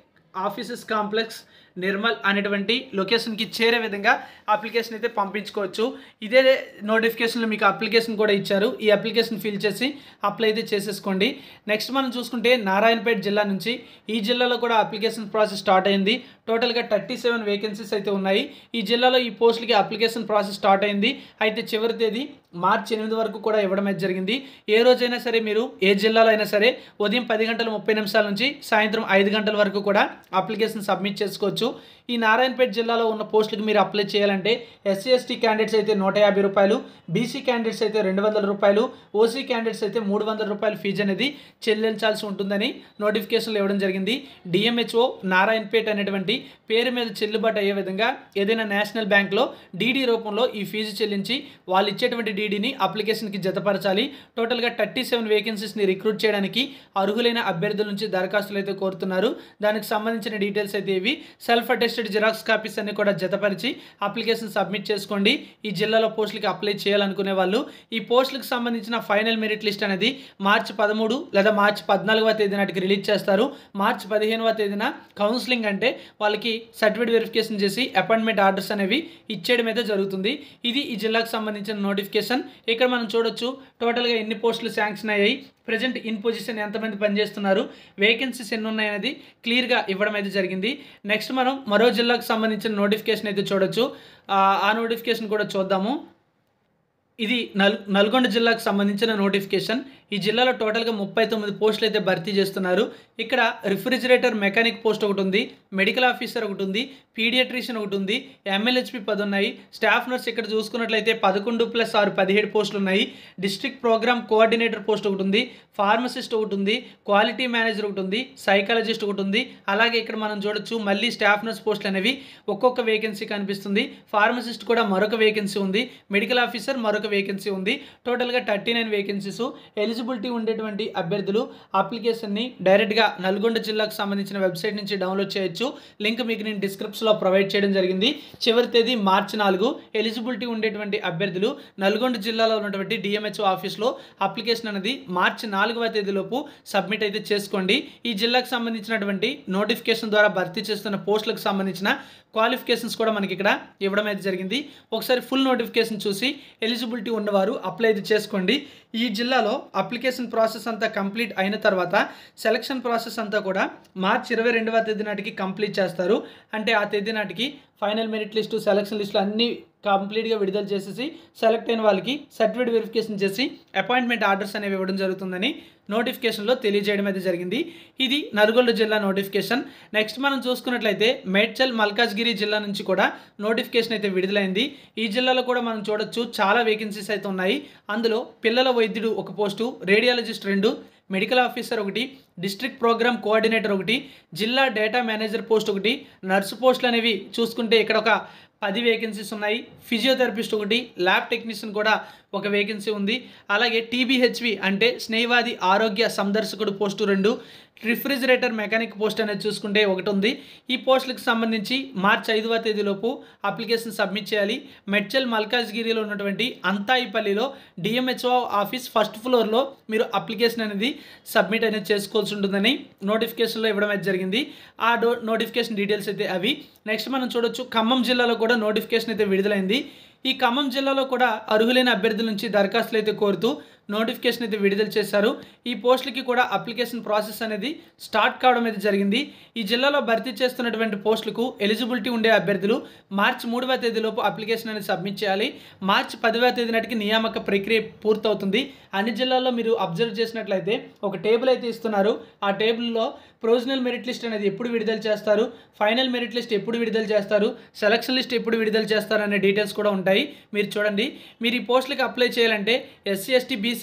offices complex Nirmal అనేటువంటి లొకేషన్కి చేరే విధంగా అప్లికేషన్ అయితే పంపించుకోవచ్చు. ఇదే నోటిఫికేషన్లో మీకు అప్లికేషన్ కూడా ఇచ్చారు. ఈ అప్లికేషన్ ఫిల్ చేసి అప్లై అయితే చేసేసుకోండి. నెక్స్ట్ మనం చూసుకుంటే నారాయణపేట జిల్లా నుంచి ఈ జిల్లాలో కూడా అప్లికేషన్ ప్రాసెస్ స్టార్ట్ అయింది. టోటల్గా 37 వేకెన్సీస్ అయితే ఉన్నాయి. ఈ జిల్లాలో ఈ పోస్టులకి అప్లికేషన్ ప్రాసెస్ స్టార్ట్ అయింది. అయితే చివరి తేదీ మార్చి 8 వరకు కూడా ఇవ్వడం అయితే జరిగింది. ఏ రోజైనా సరే మీరు ఏ జిల్లాలో అయినా సరే ఉదయం 10:30 నుంచి సాయంత్రం 5 గంటల వరకు కూడా అప్లికేషన్ సబ్మిట్ చేసుకోవచ్చు. ఈ నారాయణపేట జిల్లాలో ఉన్న పోస్టులకు మీరు అప్లై చేయాలంటే ఎస్సీ ఎస్టీ క్యాండిడేట్స్ అయితే 150 రూపాయలు, బీసీ క్యాండిడేట్స్ అయితే 200 రూపాయలు, ఓసీ క్యాండిడేట్స్ అయితే 300 రూపాయల ఫీజు అనేది చెల్లించాల్సి ఉంటుందని నోటిఫికేషన్లు ఇవ్వడం జరిగింది. డిఎంహెచ్ఓ నారాయణపేట అనేటువంటి పేరు మీద చెల్లుబాటు అయ్యే విధంగా ఏదైనా నేషనల్ బ్యాంక్లో డీడీ రూపంలో ఈ ఫీజు చెల్లించి వాళ్ళు ఇచ్చేటువంటి డీడీని అప్లికేషన్కి జతపరచాలి. టోటల్గా 37 వేకెన్సీస్ని రిక్రూట్ చేయడానికి అర్హులైన అభ్యర్థుల నుంచి దరఖాస్తులు అయితే కోరుతున్నారు. దానికి సంబంధించిన డీటెయిల్స్ అయితే ఇవి. సెల్ఫ్ అటెస్టెడ్ జిరాక్స్ కాపీస్ అన్ని కూడా జతపరిచి అప్లికేషన్ సబ్మిట్ చేసుకోండి. ఈ జిల్లాలో పోస్టులకి అప్లై చేయాలనుకునే వాళ్ళు ఈ పోస్టులకు సంబంధించిన ఫైనల్ మెరిట్ లిస్ట్ అనేది మార్చి 13 లేదా మార్చి 14వ తేదీ నాటికి రిలీజ్ చేస్తారు. మార్చి 15వ తేదీన కౌన్సిలింగ్ అంటే వాళ్ళకి సర్టిఫికేట్ వెరిఫికేషన్ చేసి అపాయింట్మెంట్ ఆర్డర్స్ అనేవి ఇచ్చేయడం అయితే జరుగుతుంది. ఇది ఈ జిల్లాకు సంబంధించిన నోటిఫికేషన్. ఇక్కడ మనం చూడొచ్చు టోటల్గా ఎన్ని పోస్టులు శాంక్షన్ అయ్యాయి, ప్రజెంట్ ఇన్ పొజిషన్ ఎంతమంది పనిచేస్తున్నారు, వేకెన్సీస్ ఎన్ని ఉన్నాయనేది క్లియర్గా ఇవ్వడం అయితే జరిగింది. నెక్స్ట్ మనం మరో జిల్లాకు సంబంధించిన నోటిఫికేషన్ అయితే చూడొచ్చు. ఆ నోటిఫికేషన్ కూడా చూద్దాము. ఇది నల్గొండ జిల్లాకు సంబంధించిన నోటిఫికేషన్. ఈ జిల్లాలో టోటల్గా 39 పోస్టులు అయితే భర్తీ చేస్తున్నారు. ఇక్కడ రిఫ్రిజిరేటర్ మెకానిక్ పోస్ట్ ఒకటి ఉంది, మెడికల్ ఆఫీసర్ ఒకటి ఉంది, పీడియాట్రిషియన్ ఒకటి ఉంది, MLHP 10 ఉన్నాయి. స్టాఫ్ నర్స్ ఇక్కడ చూసుకున్నట్లయితే 11+6 17 పోస్టులు ఉన్నాయి. డిస్ట్రిక్ట్ ప్రోగ్రామ్ కోఆర్డినేటర్ పోస్ట్ ఒకటి ఉంది, ఫార్మసిస్ట్ ఒకటి ఉంది, క్వాలిటీ మేనేజర్ ఒకటి ఉంది, సైకాలజిస్ట్ ఒకటి ఉంది. అలాగే ఇక్కడ మనం చూడొచ్చు మళ్ళీ స్టాఫ్ నర్స్ పోస్టులు అనేవి ఒక్కొక్క వేకెన్సీ కనిపిస్తుంది. ఫార్మసిస్ట్ కూడా మరొక వేకెన్సీ ఉంది, మెడికల్ ఆఫీసర్ మరొక వేకెన్సీ ఉంది. టోటల్గా 39 వేకెన్సీస్. ఎలిజిబిలిటీ ఉండేటువంటి అభ్యర్థులు అప్లికేషన్ని డైరెక్ట్గా నల్గొండ జిల్లాకు సంబంధించిన వెబ్సైట్ నుంచి డౌన్లోడ్ చేయొచ్చు. లింక్ మీకు నేను డిస్క్రిప్షన్లో ప్రొవైడ్ చేయడం జరిగింది. చివరి తేదీ మార్చి 4. ఎలిజిబిలిటీ ఉండేటువంటి అభ్యర్థులు నల్గొండ జిల్లాలో ఉన్నటువంటి DMHO ఆఫీస్లో అప్లికేషన్ అనేది మార్చి 4వ తేదీలోపు సబ్మిట్ అయితే చేసుకోండి. ఈ జిల్లాకు సంబంధించినటువంటి నోటిఫికేషన్ ద్వారా భర్తీ చేస్తున్న పోస్టులకు సంబంధించిన క్వాలిఫికేషన్స్ కూడా మనకి ఇక్కడ ఇవ్వడం అయితే జరిగింది. ఒకసారి ఫుల్ నోటిఫికేషన్ చూసి ఎలిజిబిలిటీ ఉన్నవారు అప్లై అయితే చేసుకోండి. ఈ జిల్లాలో అప్లికేషన్ ప్రాసెస్ అంతా కంప్లీట్ అయిన తర్వాత సెలక్షన్ ప్రాసెస్ అంతా కూడా మార్చి 22వ తేదీ నాటికి కంప్లీట్ చేస్తారు. అంటే ఆ తేదీ నాటికి ఫైనల్ మెరిట్ లిస్టు, సెలక్షన్ లిస్టులు అన్నీ కంప్లీట్గా విడుదల చేసేసి సెలెక్ట్ అయిన వాళ్ళకి సర్టిఫికేట్ వెరిఫికేషన్ చేసి అపాయింట్మెంట్ ఆర్డర్స్ అనేవి ఇవ్వడం జరుగుతుందని నోటిఫికేషన్లో తెలియజేయడం అయితే జరిగింది. ఇది నల్గొండ జిల్లా నోటిఫికేషన్. నెక్స్ట్ మనం చూసుకున్నట్లయితే మేడ్చల్ మల్కాజ్గిరి జిల్లా నుంచి కూడా నోటిఫికేషన్ అయితే విడుదలైంది. ఈ జిల్లాలో కూడా మనం చూడొచ్చు చాలా వేకెన్సీస్ అయితే ఉన్నాయి. అందులో పిల్లల వైద్యుడు ఒక post, radiologist 2, medical officer 1, district programme coordinator 1, జిల్లా డేటా మేనేజర్ పోస్ట్ 1, నర్సు పోస్టులు అనేవి చూసుకుంటే ఇక్కడ ఒక 10 వేకెన్సీస్ ఉన్నాయి. ఫిజియోథెరపిస్ట్ 1, ల్యాబ్ టెక్నీషియన్ కూడా ఒక వేకెన్సీ ఉంది. అలాగే TBHV అంటే స్నేహవాది ఆరోగ్య సందర్శకుడు పోస్టు 2, రిఫ్రిజిరేటర్ మెకానిక్ పోస్ట్ అనేది చూసుకుంటే ఒకటి ఉంది. ఈ పోస్టులకు సంబంధించి మార్చి 5వ తేదీలోపు అప్లికేషన్ సబ్మిట్ చేయాలి. మెడ్చల్ మల్కాజ్గిరిలో ఉన్నటువంటి అంతాయిపల్లిలో DMHO ఆఫీస్ ఫస్ట్ ఫ్లోర్లో మీరు అప్లికేషన్ అనేది సబ్మిట్ అనేది చేసుకోవాల్సి ఉంటుందని నోటిఫికేషన్లో ఇవ్వడం అయితే జరిగింది. ఆ నోటిఫికేషన్ డీటెయిల్స్ అయితే అవి. నెక్స్ట్ మనం చూడొచ్చు ఖమ్మం జిల్లాలో కూడా నోటిఫికేషన్ అయితే విడుదలైంది. ఈ ఖమ్మం జిల్లాలో కూడా అర్హులైన అభ్యర్థుల నుంచి దరఖాస్తులు అయితే కోరుతూ నోటిఫికేషన్ అయితే విడుదల చేశారు. ఈ పోస్టులకి కూడా అప్లికేషన్ ప్రాసెస్ అనేది స్టార్ట్ కావడం అయితే జరిగింది. ఈ జిల్లాలో భర్తీ చేస్తున్నటువంటి పోస్టులకు ఎలిజిబిలిటీ ఉండే అభ్యర్థులు మార్చి 3వ తేదీలోపు అప్లికేషన్ అనేది సబ్మిట్ చేయాలి. మార్చి 10వ తేదీ నాటికి నియామక ప్రక్రియ పూర్తవుతుంది. అన్ని జిల్లాల్లో మీరు అబ్జర్వ్ చేసినట్లయితే ఒక టేబుల్ అయితే ఇస్తున్నారు. ఆ టేబుల్లో ప్రొవిజనల్ మెరిట్ లిస్ట్ అనేది ఎప్పుడు విడుదల చేస్తారు, ఫైనల్ మెరిట్ లిస్ట్ ఎప్పుడు విడుదల చేస్తారు, సెలక్షన్ లిస్ట్ ఎప్పుడు విడుదల చేస్తారు అనే డీటెయిల్స్ కూడా ఉంటాయి. మీరు చూడండి. మీరు ఈ పోస్టులకి అప్లై చేయాలంటే SC, ST, BC,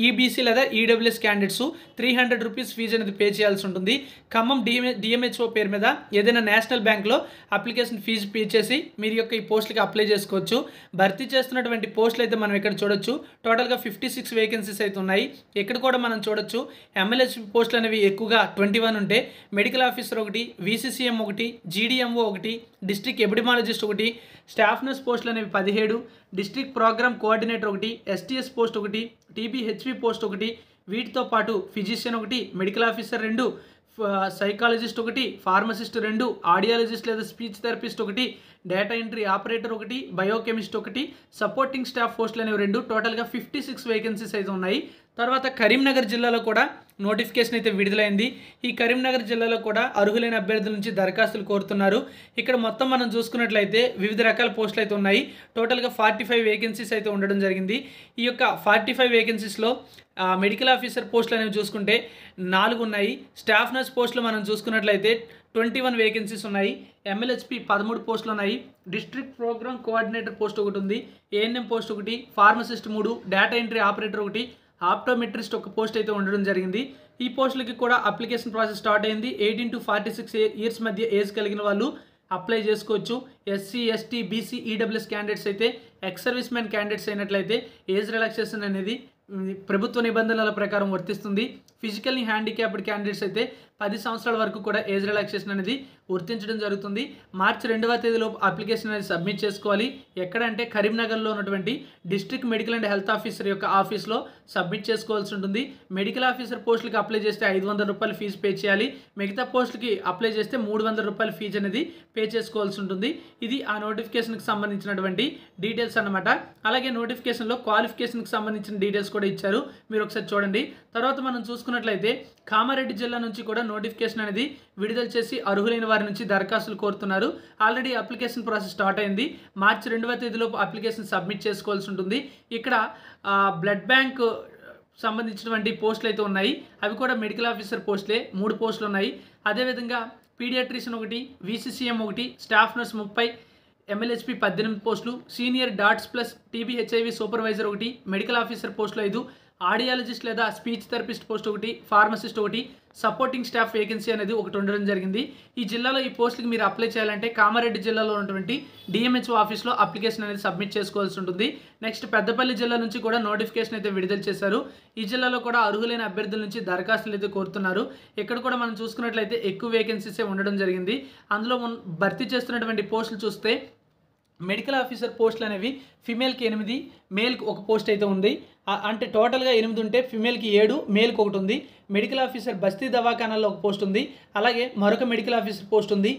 EBC లేదా EWS క్యాండిడేట్స్ 300 రూపీస్ ఫీజు అనేది పే చేయాల్సి ఉంటుంది. ఖమ్మం DMHO పేరు మీద ఏదైనా నేషనల్ బ్యాంక్లో అప్లికేషన్ ఫీజు పే చేసి మీరు యొక్క ఈ పోస్టులకి అప్లై చేసుకోవచ్చు. భర్తీ చేస్తున్నటువంటి పోస్టులు అయితే మనం ఇక్కడ చూడొచ్చు. టోటల్గా 56 వేకెన్సీస్ అయితే ఉన్నాయి. ఇక్కడ కూడా మనం చూడొచ్చు MLHP పోస్టులు అనేవి ఎక్కువగా 21 ఉంటే, medical officer 1, VCCM 1, GDMO 1, district epidemiologist 1, staff nurse పోస్టులు అనేవి 17, district programme coordinator 1, STS post 1, TBHV post 1, వీటితో పాటు physician 1, medical officer 2, psychologist 1, pharmacist 2, audiologist లేదా speech therapist 1, data entry operator 1, biochemist 1, supporting staff పోస్టులు అనేవి 2, టోటల్గా 56 వేకెన్సీస్ అయితే ఉన్నాయి. తర్వాత కరీంనగర్ జిల్లాలో కూడా నోటిఫికేషన్ అయితే విడుదలైంది. ఈ కరీంనగర్ జిల్లాలో కూడా అర్హులైన అభ్యర్థుల నుంచి దరఖాస్తులు కోరుతున్నారు. ఇక్కడ మొత్తం మనం చూసుకున్నట్లయితే వివిధ రకాల పోస్టులు అయితే ఉన్నాయి. టోటల్గా 45 వేకెన్సీస్ అయితే ఉండడం జరిగింది. ఈ యొక్క 45 వేకెన్సీస్లో మెడికల్ ఆఫీసర్ పోస్టులు అనేవి చూసుకుంటే 4 ఉన్నాయి. స్టాఫ్ నర్స్ పోస్టులు మనం చూసుకున్నట్లయితే 21 వేకెన్సీస్ ఉన్నాయి. MLHP 13 పోస్టులు ఉన్నాయి. డిస్ట్రిక్ట్ ప్రోగ్రామ్ కోఆర్డినేటర్ పోస్ట్ 1 ఉంది. ANM post 1, pharmacist 3, data entry operator 1, optometrist 1 post అయితే ఉండడం జరిగింది. ఈ పోస్టులకి కూడా అప్లికేషన్ ప్రాసెస్ స్టార్ట్ అయింది. 18 to 46 ఇయర్స్ మధ్య ఏజ్ కలిగిన వాళ్ళు అప్లై చేసుకోవచ్చు. SC, ST, BC, EWS candidates అయితే, ఎక్స్ సర్వీస్ మ్యాన్ క్యాండిడేట్స్ అయినట్లయితే ఏజ్ రిలాక్సేషన్ అనేది ప్రభుత్వ నిబంధనల ప్రకారం వర్తిస్తుంది. ఫిజికల్లీ హ్యాండిక్యాప్డ్ క్యాండిడేట్స్ అయితే 10 సంవత్సరాల వరకు కూడా ఏజ్ రిలాక్సేషన్ అనేది గుర్తించడం జరుగుతుంది. మార్చి 2వ తేదీలోపు అప్లికేషన్ అనేది సబ్మిట్ చేసుకోవాలి. ఎక్కడంటే కరీంనగర్లో ఉన్నటువంటి district medical and health officer యొక్క ఆఫీస్లో సబ్మిట్ చేసుకోవాల్సి ఉంటుంది. మెడికల్ ఆఫీసర్ పోస్టులకి అప్లై చేస్తే 500 రూపాయలు ఫీజు పే చేయాలి. మిగతా పోస్టులకి అప్లై చేస్తే 300 రూపాయల ఫీజు అనేది పే చేసుకోవాల్సి ఉంటుంది. ఇది ఆ నోటిఫికేషన్కి సంబంధించినటువంటి డీటెయిల్స్ అన్నమాట. అలాగే నోటిఫికేషన్లో క్వాలిఫికేషన్కి సంబంధించిన డీటెయిల్స్ కూడా ఇచ్చారు, మీరు ఒకసారి చూడండి. తర్వాత మనం చూసుకున్నట్లయితే కామారెడ్డి జిల్లా నుంచి కూడా నోటిఫికేషన్ అనేది విడుదల చేసి అర్హులైన వారి నుంచి దరఖాస్తులు కోరుతున్నారు. ఆల్రెడీ అప్లికేషన్ ప్రాసెస్ స్టార్ట్ అయింది. మార్చి 2వ తేదీలోపు అప్లికేషన్ సబ్మిట్ చేసుకోవాల్సి ఉంటుంది. ఇక్కడ బ్లడ్ బ్యాంక్ సంబంధించినటువంటి పోస్టులు అయితే ఉన్నాయి, అవి కూడా మెడికల్ ఆఫీసర్ పోస్టులే, 3 పోస్టులు ఉన్నాయి. అదేవిధంగా paediatrician 1, VCCM 1, staff nurse 30, MLHP 18 పోస్టులు, senior DOTS plus TB HIV supervisor 1, medical officer పోస్టులు 5, ఆడియాలజిస్ట్ లేదా speech therapist post 1, pharmacist 1, supporting staff vacancy అనేది ఒకటి ఉండడం జరిగింది. ఈ జిల్లాలో ఈ పోస్టులకి మీరు అప్లై చేయాలంటే కామారెడ్డి జిల్లాలో ఉన్నటువంటి DMHO ఆఫీస్లో అప్లికేషన్ అనేది సబ్మిట్ చేసుకోవాల్సి ఉంటుంది. నెక్స్ట్ పెద్దపల్లి జిల్లా నుంచి కూడా నోటిఫికేషన్ అయితే విడుదల చేశారు. ఈ జిల్లాలో కూడా అర్హులైన అభ్యర్థుల నుంచి దరఖాస్తులు అయితే కోరుతున్నారు. ఇక్కడ కూడా మనం చూసుకున్నట్లయితే ఎక్కువ వేకెన్సీసే ఉండడం జరిగింది. అందులో భర్తీ చేస్తున్నటువంటి పోస్టులు చూస్తే మెడికల్ ఆఫీసర్ పోస్టులు అనేవి ఫిమేల్కి 8, మేల్కి 1 పోస్ట్ అయితే ఉంది. అంటే టోటల్గా 8 ఉంటే ఫిమేల్కి 7, మేల్కి 1 ఉంది. మెడికల్ ఆఫీసర్ బస్తీ దవాఖానాల్లో 1 పోస్ట్ ఉంది. అలాగే మరొక మెడికల్ ఆఫీసర్ పోస్ట్ ఉంది.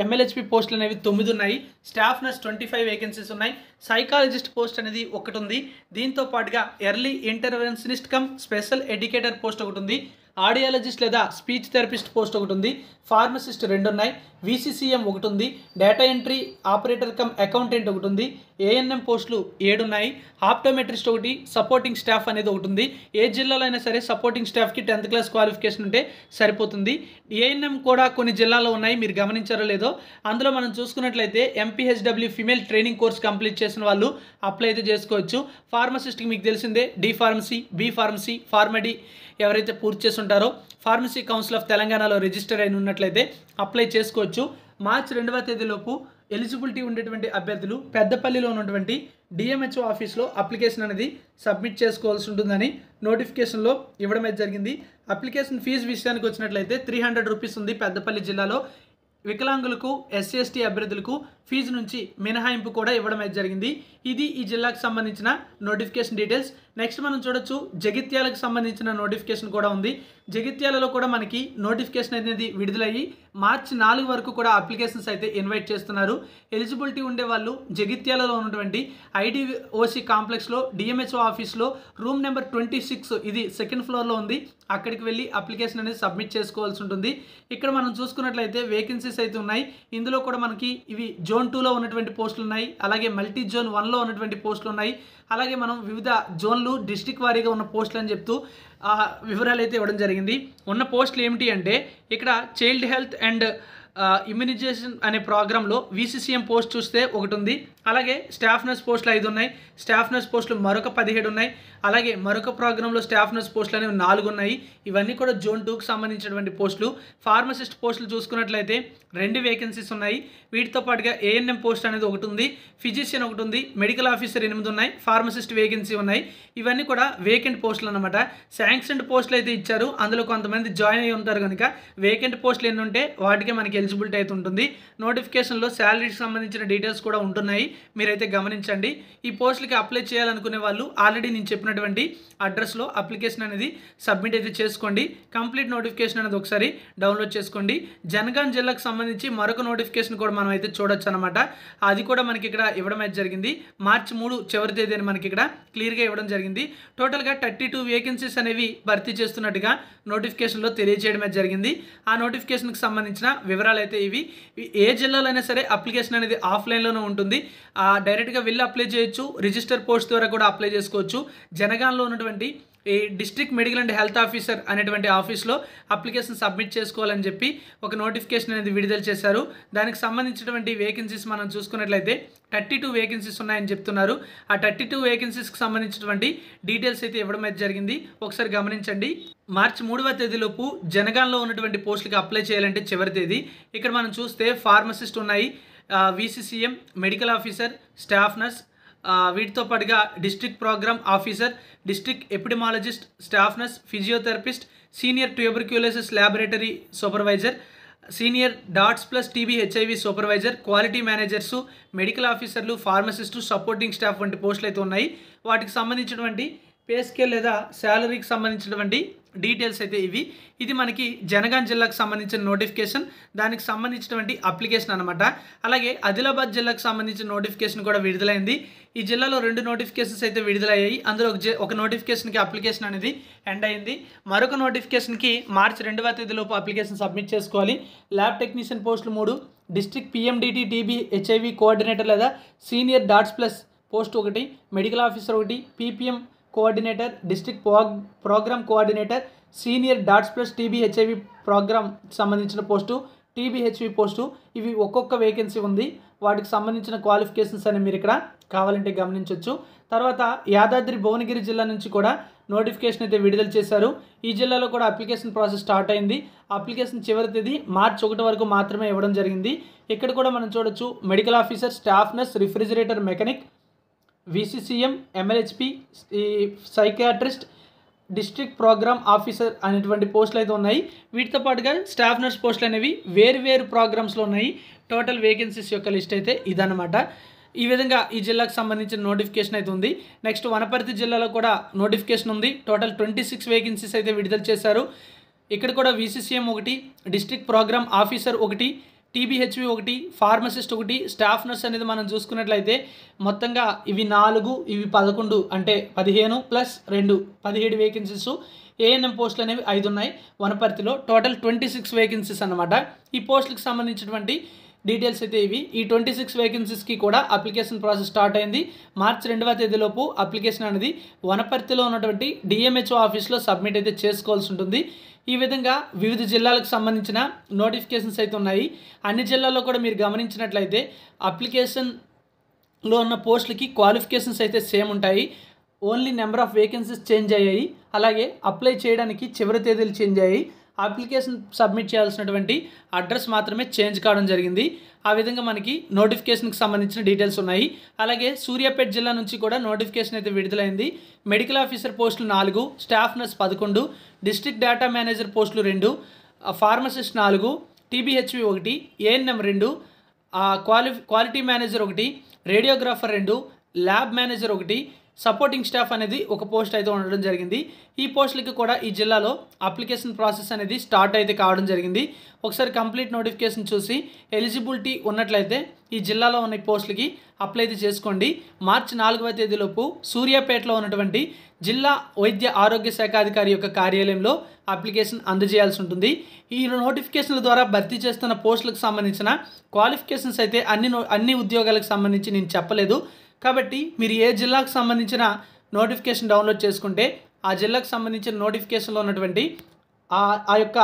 MLHP పోస్టులు అనేవి 9 ఉన్నాయి. స్టాఫ్ నర్స్ 25 వేకెన్సీస్ ఉన్నాయి. సైకాలజిస్ట్ పోస్ట్ అనేది 1 ఉంది. దీంతో పాటుగా early interventionist come special educator post 1 ఉంది. ఆడియాలజిస్ట్ లేదా స్పీచ్ థెరపిస్ట్ పోస్ట్ 1 ఉంది. ఫార్మసిస్ట్ 2 ఉన్నాయి. VCCM 1 ఉంది. Data entry operator come accountant 1 ఉంది. ANM పోస్టులు 7 ఉన్నాయి. ఆప్టోమెట్రిస్ట్ 1, సపోర్టింగ్ స్టాఫ్ అనేది 1 ఉంది. ఏ జిల్లాలో అయినా సరే సపోర్టింగ్ స్టాఫ్కి 10th క్లాస్ క్వాలిఫికేషన్ ఉంటే సరిపోతుంది. ANM కూడా కొన్ని జిల్లాల్లో ఉన్నాయి, మీరు గమనించారో లేదో. అందులో మనం చూసుకున్నట్లయితే MPHW female training course complete చేసిన వాళ్ళు అప్లై అయితే చేసుకోవచ్చు. ఫార్మసిస్ట్కి మీకు తెలిసిందే D pharmacy, B pharmacy, PharmD ఎవరైతే పూర్తి చేసి ఉంటారో ఫార్మసీ కౌన్సిల్ ఆఫ్ తెలంగాణలో రిజిస్టర్ అయిన ఉన్నట్లయితే అప్లై చేసుకోవచ్చు. మార్చి 2వ తేదీలోపు ఎలిజిబిలిటీ ఉండేటువంటి అభ్యర్థులు పెద్దపల్లిలో ఉన్నటువంటి DMHO ఆఫీస్లో అప్లికేషన్ అనేది సబ్మిట్ చేసుకోవాల్సి ఉంటుందని నోటిఫికేషన్లో ఇవ్వడం అయితే జరిగింది. అప్లికేషన్ ఫీజు విషయానికి వచ్చినట్లయితే 300 రూపీస్ ఉంది పెద్దపల్లి జిల్లాలో. వికలాంగులకు, SC/ST అభ్యర్థులకు ఫీజు నుంచి మినహాయింపు కూడా ఇవ్వడం అయితే జరిగింది. ఇది ఈ జిల్లాకు సంబంధించిన నోటిఫికేషన్ డీటెయిల్స్. నెక్స్ట్ మనం చూడొచ్చు జగిత్యాలకు సంబంధించిన నోటిఫికేషన్ కూడా ఉంది. జగిత్యాలలో కూడా మనకి నోటిఫికేషన్ అనేది విడుదలయ్యి మార్చి 4 వరకు కూడా అప్లికేషన్స్ అయితే ఇన్వైట్ చేస్తున్నారు. ఎలిజిబిలిటీ ఉండే వాళ్ళు జగిత్యాలలో ఉన్నటువంటి IDOC కాంప్లెక్స్లో DMHO ఆఫీస్లో రూమ్ నెంబర్ 26, ఇది 2nd ఫ్లోర్లో ఉంది, అక్కడికి వెళ్ళి అప్లికేషన్ అనేది సబ్మిట్ చేసుకోవాల్సి ఉంటుంది. ఇక్కడ మనం చూసుకున్నట్లయితే వేకెన్సీస్ అయితే ఉన్నాయి. ఇందులో కూడా మనకి ఇవి జోన్ 2లో ఉన్నటువంటి పోస్టులు ఉన్నాయి. అలాగే మల్టీ జోన్ 1లో ఉన్నటువంటి పోస్టులు ఉన్నాయి. అలాగే మనం వివిధ జోన్లు డిస్ట్రిక్ట్ వారీగా ఉన్న పోస్టులు అని చెప్తూ వివరాలు అయితే ఇవ్వడం జరిగింది. ఉన్న పోస్టులు ఏమిటి అంటే ఇక్కడ చైల్డ్ హెల్త్ అండ్ ఇమ్యునైజేషన్ అనే ప్రోగ్రాంలో VCCM పోస్ట్ చూస్తే 1 ఉంది. అలాగే స్టాఫ్ నర్స్ పోస్టులు 5 ఉన్నాయి. స్టాఫ్ నర్స్ పోస్టులు మరొక 17 ఉన్నాయి. అలాగే మరొక ప్రోగ్రాంలో స్టాఫ్ నర్స్ పోస్టులు అనేవి 4 ఉన్నాయి. ఇవన్నీ కూడా జోన్ 2కి సంబంధించినటువంటి పోస్టులు. ఫార్మసిస్ట్ పోస్టులు చూసుకున్నట్లయితే 2 వేకెన్సీస్ ఉన్నాయి. వీటితో పాటుగా ANM పోస్ట్ అనేది 1 ఉంది. ఫిజిషియన్ 1 ఉంది. మెడికల్ ఆఫీసర్ 8 ఉన్నాయి. ఫార్మసిస్ట్ వేకెన్సీ ఉన్నాయి. ఇవన్నీ కూడా వేకెంట్ పోస్టులు అన్నమాట. శాంక్షన్డ్ పోస్టులు అయితే ఇచ్చారు, అందులో కొంతమంది జాయిన్ అయ్యి ఉంటారు కనుక వేకెంట్ పోస్టులు ఎన్ని ఉంటే వాటికే మనకి ఎలిజిబిలిటీ అయితే ఉంటుంది. నోటిఫికేషన్లో శాలరీకి సంబంధించిన డీటెయిల్స్ కూడా ఉంటున్నాయి, మీరైతే గమనించండి. ఈ పోస్టులకి అప్లై చేయాలనుకునే వాళ్ళు ఆల్రెడీ నేను చెప్పినటువంటి అడ్రస్లో అప్లికేషన్ అనేది సబ్మిట్ అయితే చేసుకోండి. కంప్లీట్ నోటిఫికేషన్ అనేది ఒకసారి డౌన్లోడ్ చేసుకోండి. జనగాం జిల్లాకు సంబంధించి మరొక నోటిఫికేషన్ కూడా మనం అయితే చూడొచ్చు అనమాట. అది కూడా మనకి ఇక్కడ ఇవ్వడం అయితే జరిగింది. మార్చి 3 చివరి తేదీ అని మనకి ఇక్కడ క్లియర్గా ఇవ్వడం జరిగింది. టోటల్గా 32 వేకెన్సీస్ అనేవి భర్తీ చేస్తున్నట్టుగా నోటిఫికేషన్లో తెలియజేయడం అయితే జరిగింది. ఆ నోటిఫికేషన్కి సంబంధించిన వివరాలు అయితే ఇవి. ఏ జిల్లాలో అయినా సరే అప్లికేషన్ అనేది ఆఫ్లైన్లోనే ఉంటుంది. డైరెక్ట్గా వెళ్ళి అప్లై చేయొచ్చు, రిజిస్టర్ పోస్ట్ ద్వారా కూడా అప్లై చేసుకోవచ్చు. జనగాంలో ఉన్నటువంటి ఈ district medical and health officer అనేటువంటి ఆఫీస్లో అప్లికేషన్ సబ్మిట్ చేసుకోవాలని చెప్పి ఒక నోటిఫికేషన్ అనేది విడుదల చేశారు. దానికి సంబంధించినటువంటి వేకెన్సీస్ మనం చూసుకున్నట్లయితే 32 వేకెన్సీస్ ఉన్నాయని చెప్తున్నారు. ఆ 32 వేకెన్సీస్కి సంబంధించినటువంటి డీటెయిల్స్ అయితే ఇవ్వడం అయితే జరిగింది. ఒకసారి గమనించండి. మార్చి 3వ తేదీలోపు జనగాంలో ఉన్నటువంటి పోస్టులకి అప్లై చేయాలంటే చివరి తేదీ. ఇక్కడ మనం చూస్తే ఫార్మసిస్ట్ ఉన్నాయి, VCCM, medical officer, staff nurse, వీటితో పాటుగా district programme officer, district epidemiologist, staff nurse, physiotherapist, senior tuberculosis laboratory supervisor, senior DOTS plus TB HIV supervisor, quality managers, medical ఆఫీసర్లు, ఫార్మసిస్టు, సపోర్టింగ్ స్టాఫ్ వంటి పోస్టులు అయితే ఉన్నాయి. వాటికి సంబంధించినటువంటి పే స్కేల్ లేదా శాలరీకి సంబంధించినటువంటి డీటెయిల్స్ అయితే ఇవి. ఇది మనకి జనగాం జిల్లాకు సంబంధించిన నోటిఫికేషన్, దానికి సంబంధించినటువంటి అప్లికేషన్ అనమాట. అలాగే ఆదిలాబాద్ జిల్లాకు సంబంధించిన నోటిఫికేషన్ కూడా విడుదలైంది. ఈ జిల్లాలో 2 నోటిఫికేషన్స్ అయితే విడుదలయ్యాయి. అందులో ఒక నోటిఫికేషన్కి అప్లికేషన్ అనేది ఎండ్ అయింది. మరొక నోటిఫికేషన్కి మార్చి 2వ తేదీలోపు అప్లికేషన్ సబ్మిట్ చేసుకోవాలి. ల్యాబ్ టెక్నీషియన్ పోస్టులు 3, district PMDT TB HIV coordinator లేదా senior DOTS plus post 1, medical officer 1, PPM coordinator, district programme coordinator, senior DOTS plus TB HIV programme సంబంధించిన పోస్టు, టీబీహెచ్వి పోస్టు, ఇవి ఒక్కొక్క వేకెన్సీ ఉంది. వాటికి సంబంధించిన క్వాలిఫికేషన్స్ అని మీరు ఇక్కడ కావాలంటే గమనించవచ్చు. తర్వాత యాదాద్రి భువనగిరి జిల్లా నుంచి కూడా నోటిఫికేషన్ అయితే విడుదల చేశారు. ఈ జిల్లాలో కూడా అప్లికేషన్ ప్రాసెస్ స్టార్ట్ అయింది. అప్లికేషన్ చివరి తేదీ మార్చి 1 వరకు మాత్రమే ఇవ్వడం జరిగింది. ఇక్కడ కూడా మనం చూడొచ్చు medical officer, staff nurse, refrigerator mechanic, VCCM, MLHP, psychiatrist, district programme officer అనేటువంటి పోస్టులు అయితే ఉన్నాయి. వీటితో పాటుగా స్టాఫ్ నర్స్ పోస్టులు అనేవి వేరు ప్రోగ్రామ్స్లో ఉన్నాయి. టోటల్ వేకెన్సీస్ యొక్క లిస్ట్ అయితే ఇదన్నమాట. ఈ విధంగా ఈ జిల్లాకు సంబంధించిన నోటిఫికేషన్ అయితే ఉంది. నెక్స్ట్ వనపర్తి జిల్లాలో కూడా నోటిఫికేషన్ ఉంది. టోటల్ 26 వేకెన్సీస్ అయితే విడుదల చేశారు. ఇక్కడ కూడా VCCM 1, district programme officer 1, TBHV 1, pharmacist 1, staff nurse అనేది మనం చూసుకున్నట్లయితే మొత్తంగా ఇవి 4, ఇవి 11, అంటే 15 + 2 17 వేకెన్సీస్. ఏఎన్ఎం పోస్టులు అనేవి 5 ఉన్నాయి వనపర్తిలో. టోటల్ 26 వేకెన్సీస్ అన్నమాట. ఈ పోస్టులకు సంబంధించినటువంటి డీటెయిల్స్ అయితే ఇవి. ఈ 26 వేకెన్సీస్కి కూడా అప్లికేషన్ ప్రాసెస్ స్టార్ట్ అయింది. మార్చి 2వ తేదీలోపు అప్లికేషన్ అనేది వనపర్తిలో ఉన్నటువంటి డిఎంహెచ్ఓ ఆఫీస్లో సబ్మిట్ అయితే చేసుకోవాల్సి ఉంటుంది. ఈ విధంగా వివిధ జిల్లాలకు సంబంధించిన నోటిఫికేషన్స్ అయితే ఉన్నాయి. అన్ని జిల్లాల్లో కూడా మీరు గమనించినట్లయితే అప్లికేషన్లో ఉన్న పోస్టులకి క్వాలిఫికేషన్స్ అయితే సేమ్ ఉంటాయి. Only number of vacancies change అయ్యాయి. అలాగే అప్లై చేయడానికి చివరి తేదీలు చేంజ్ అయ్యాయి. అప్లికేషన్ సబ్మిట్ చేయాల్సినటువంటి అడ్రస్ మాత్రమే చేంజ్ కావడం జరిగింది. ఆ విధంగా మనకి నోటిఫికేషన్కి సంబంధించిన డీటెయిల్స్ ఉన్నాయి. అలాగే సూర్యాపేట జిల్లా నుంచి కూడా నోటిఫికేషన్ అయితే విడుదలైంది. మెడికల్ ఆఫీసర్ పోస్టులు 4, staff nurse 11, district data manager పోస్టులు 2, pharmacist 4, టీబీహెచ్వి 1, ANM 2, quality manager 1, radiographer 2, lab manager 1, supporting staff అనేది ఒక పోస్ట్ అయితే ఉండడం జరిగింది. ఈ పోస్టులకి కూడా ఈ జిల్లాలో అప్లికేషన్ ప్రాసెస్ అనేది స్టార్ట్ అయితే కావడం జరిగింది. ఒకసారి కంప్లీట్ నోటిఫికేషన్ చూసి ఎలిజిబిలిటీ ఉన్నట్లయితే ఈ జిల్లాలో ఉన్న పోస్టులకి అప్లై అయితే చేసుకోండి. మార్చి 4వ తేదీలోపు సూర్యాపేటలో ఉన్నటువంటి జిల్లా వైద్య ఆరోగ్య శాఖ అధికారి యొక్క కార్యాలయంలో అప్లికేషన్ అందజేయాల్సి ఉంటుంది. ఈ నోటిఫికేషన్ల ద్వారా భర్తీ చేస్తున్న పోస్టులకు సంబంధించిన క్వాలిఫికేషన్స్ అయితే అన్ని ఉద్యోగాలకు సంబంధించి నేను చెప్పలేదు. కాబట్టి మీరు ఏ జిల్లాకు సంబంధించిన నోటిఫికేషన్ డౌన్లోడ్ చేసుకుంటే ఆ జిల్లాకు సంబంధించిన నోటిఫికేషన్లో ఉన్నటువంటి ఆ యొక్క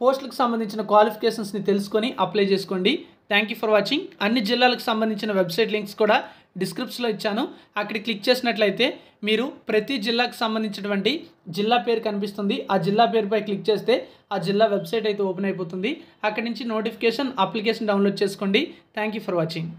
పోస్టులకు సంబంధించిన క్వాలిఫికేషన్స్ని తెలుసుకొని అప్లై చేసుకోండి. Thank you for watching. అన్ని జిల్లాలకు సంబంధించిన వెబ్సైట్ లింక్స్ కూడా డిస్క్రిప్షన్లో ఇచ్చాను. అక్కడ క్లిక్ చేసినట్లయితే మీరు ప్రతి జిల్లాకు సంబంధించినటువంటి జిల్లా పేరు కనిపిస్తుంది. ఆ జిల్లా పేరుపై క్లిక్ చేస్తే ఆ జిల్లా వెబ్సైట్ అయితే ఓపెన్ అయిపోతుంది. అక్కడి నుంచి నోటిఫికేషన్ అప్లికేషన్ డౌన్లోడ్ చేసుకోండి. Thank you for watching.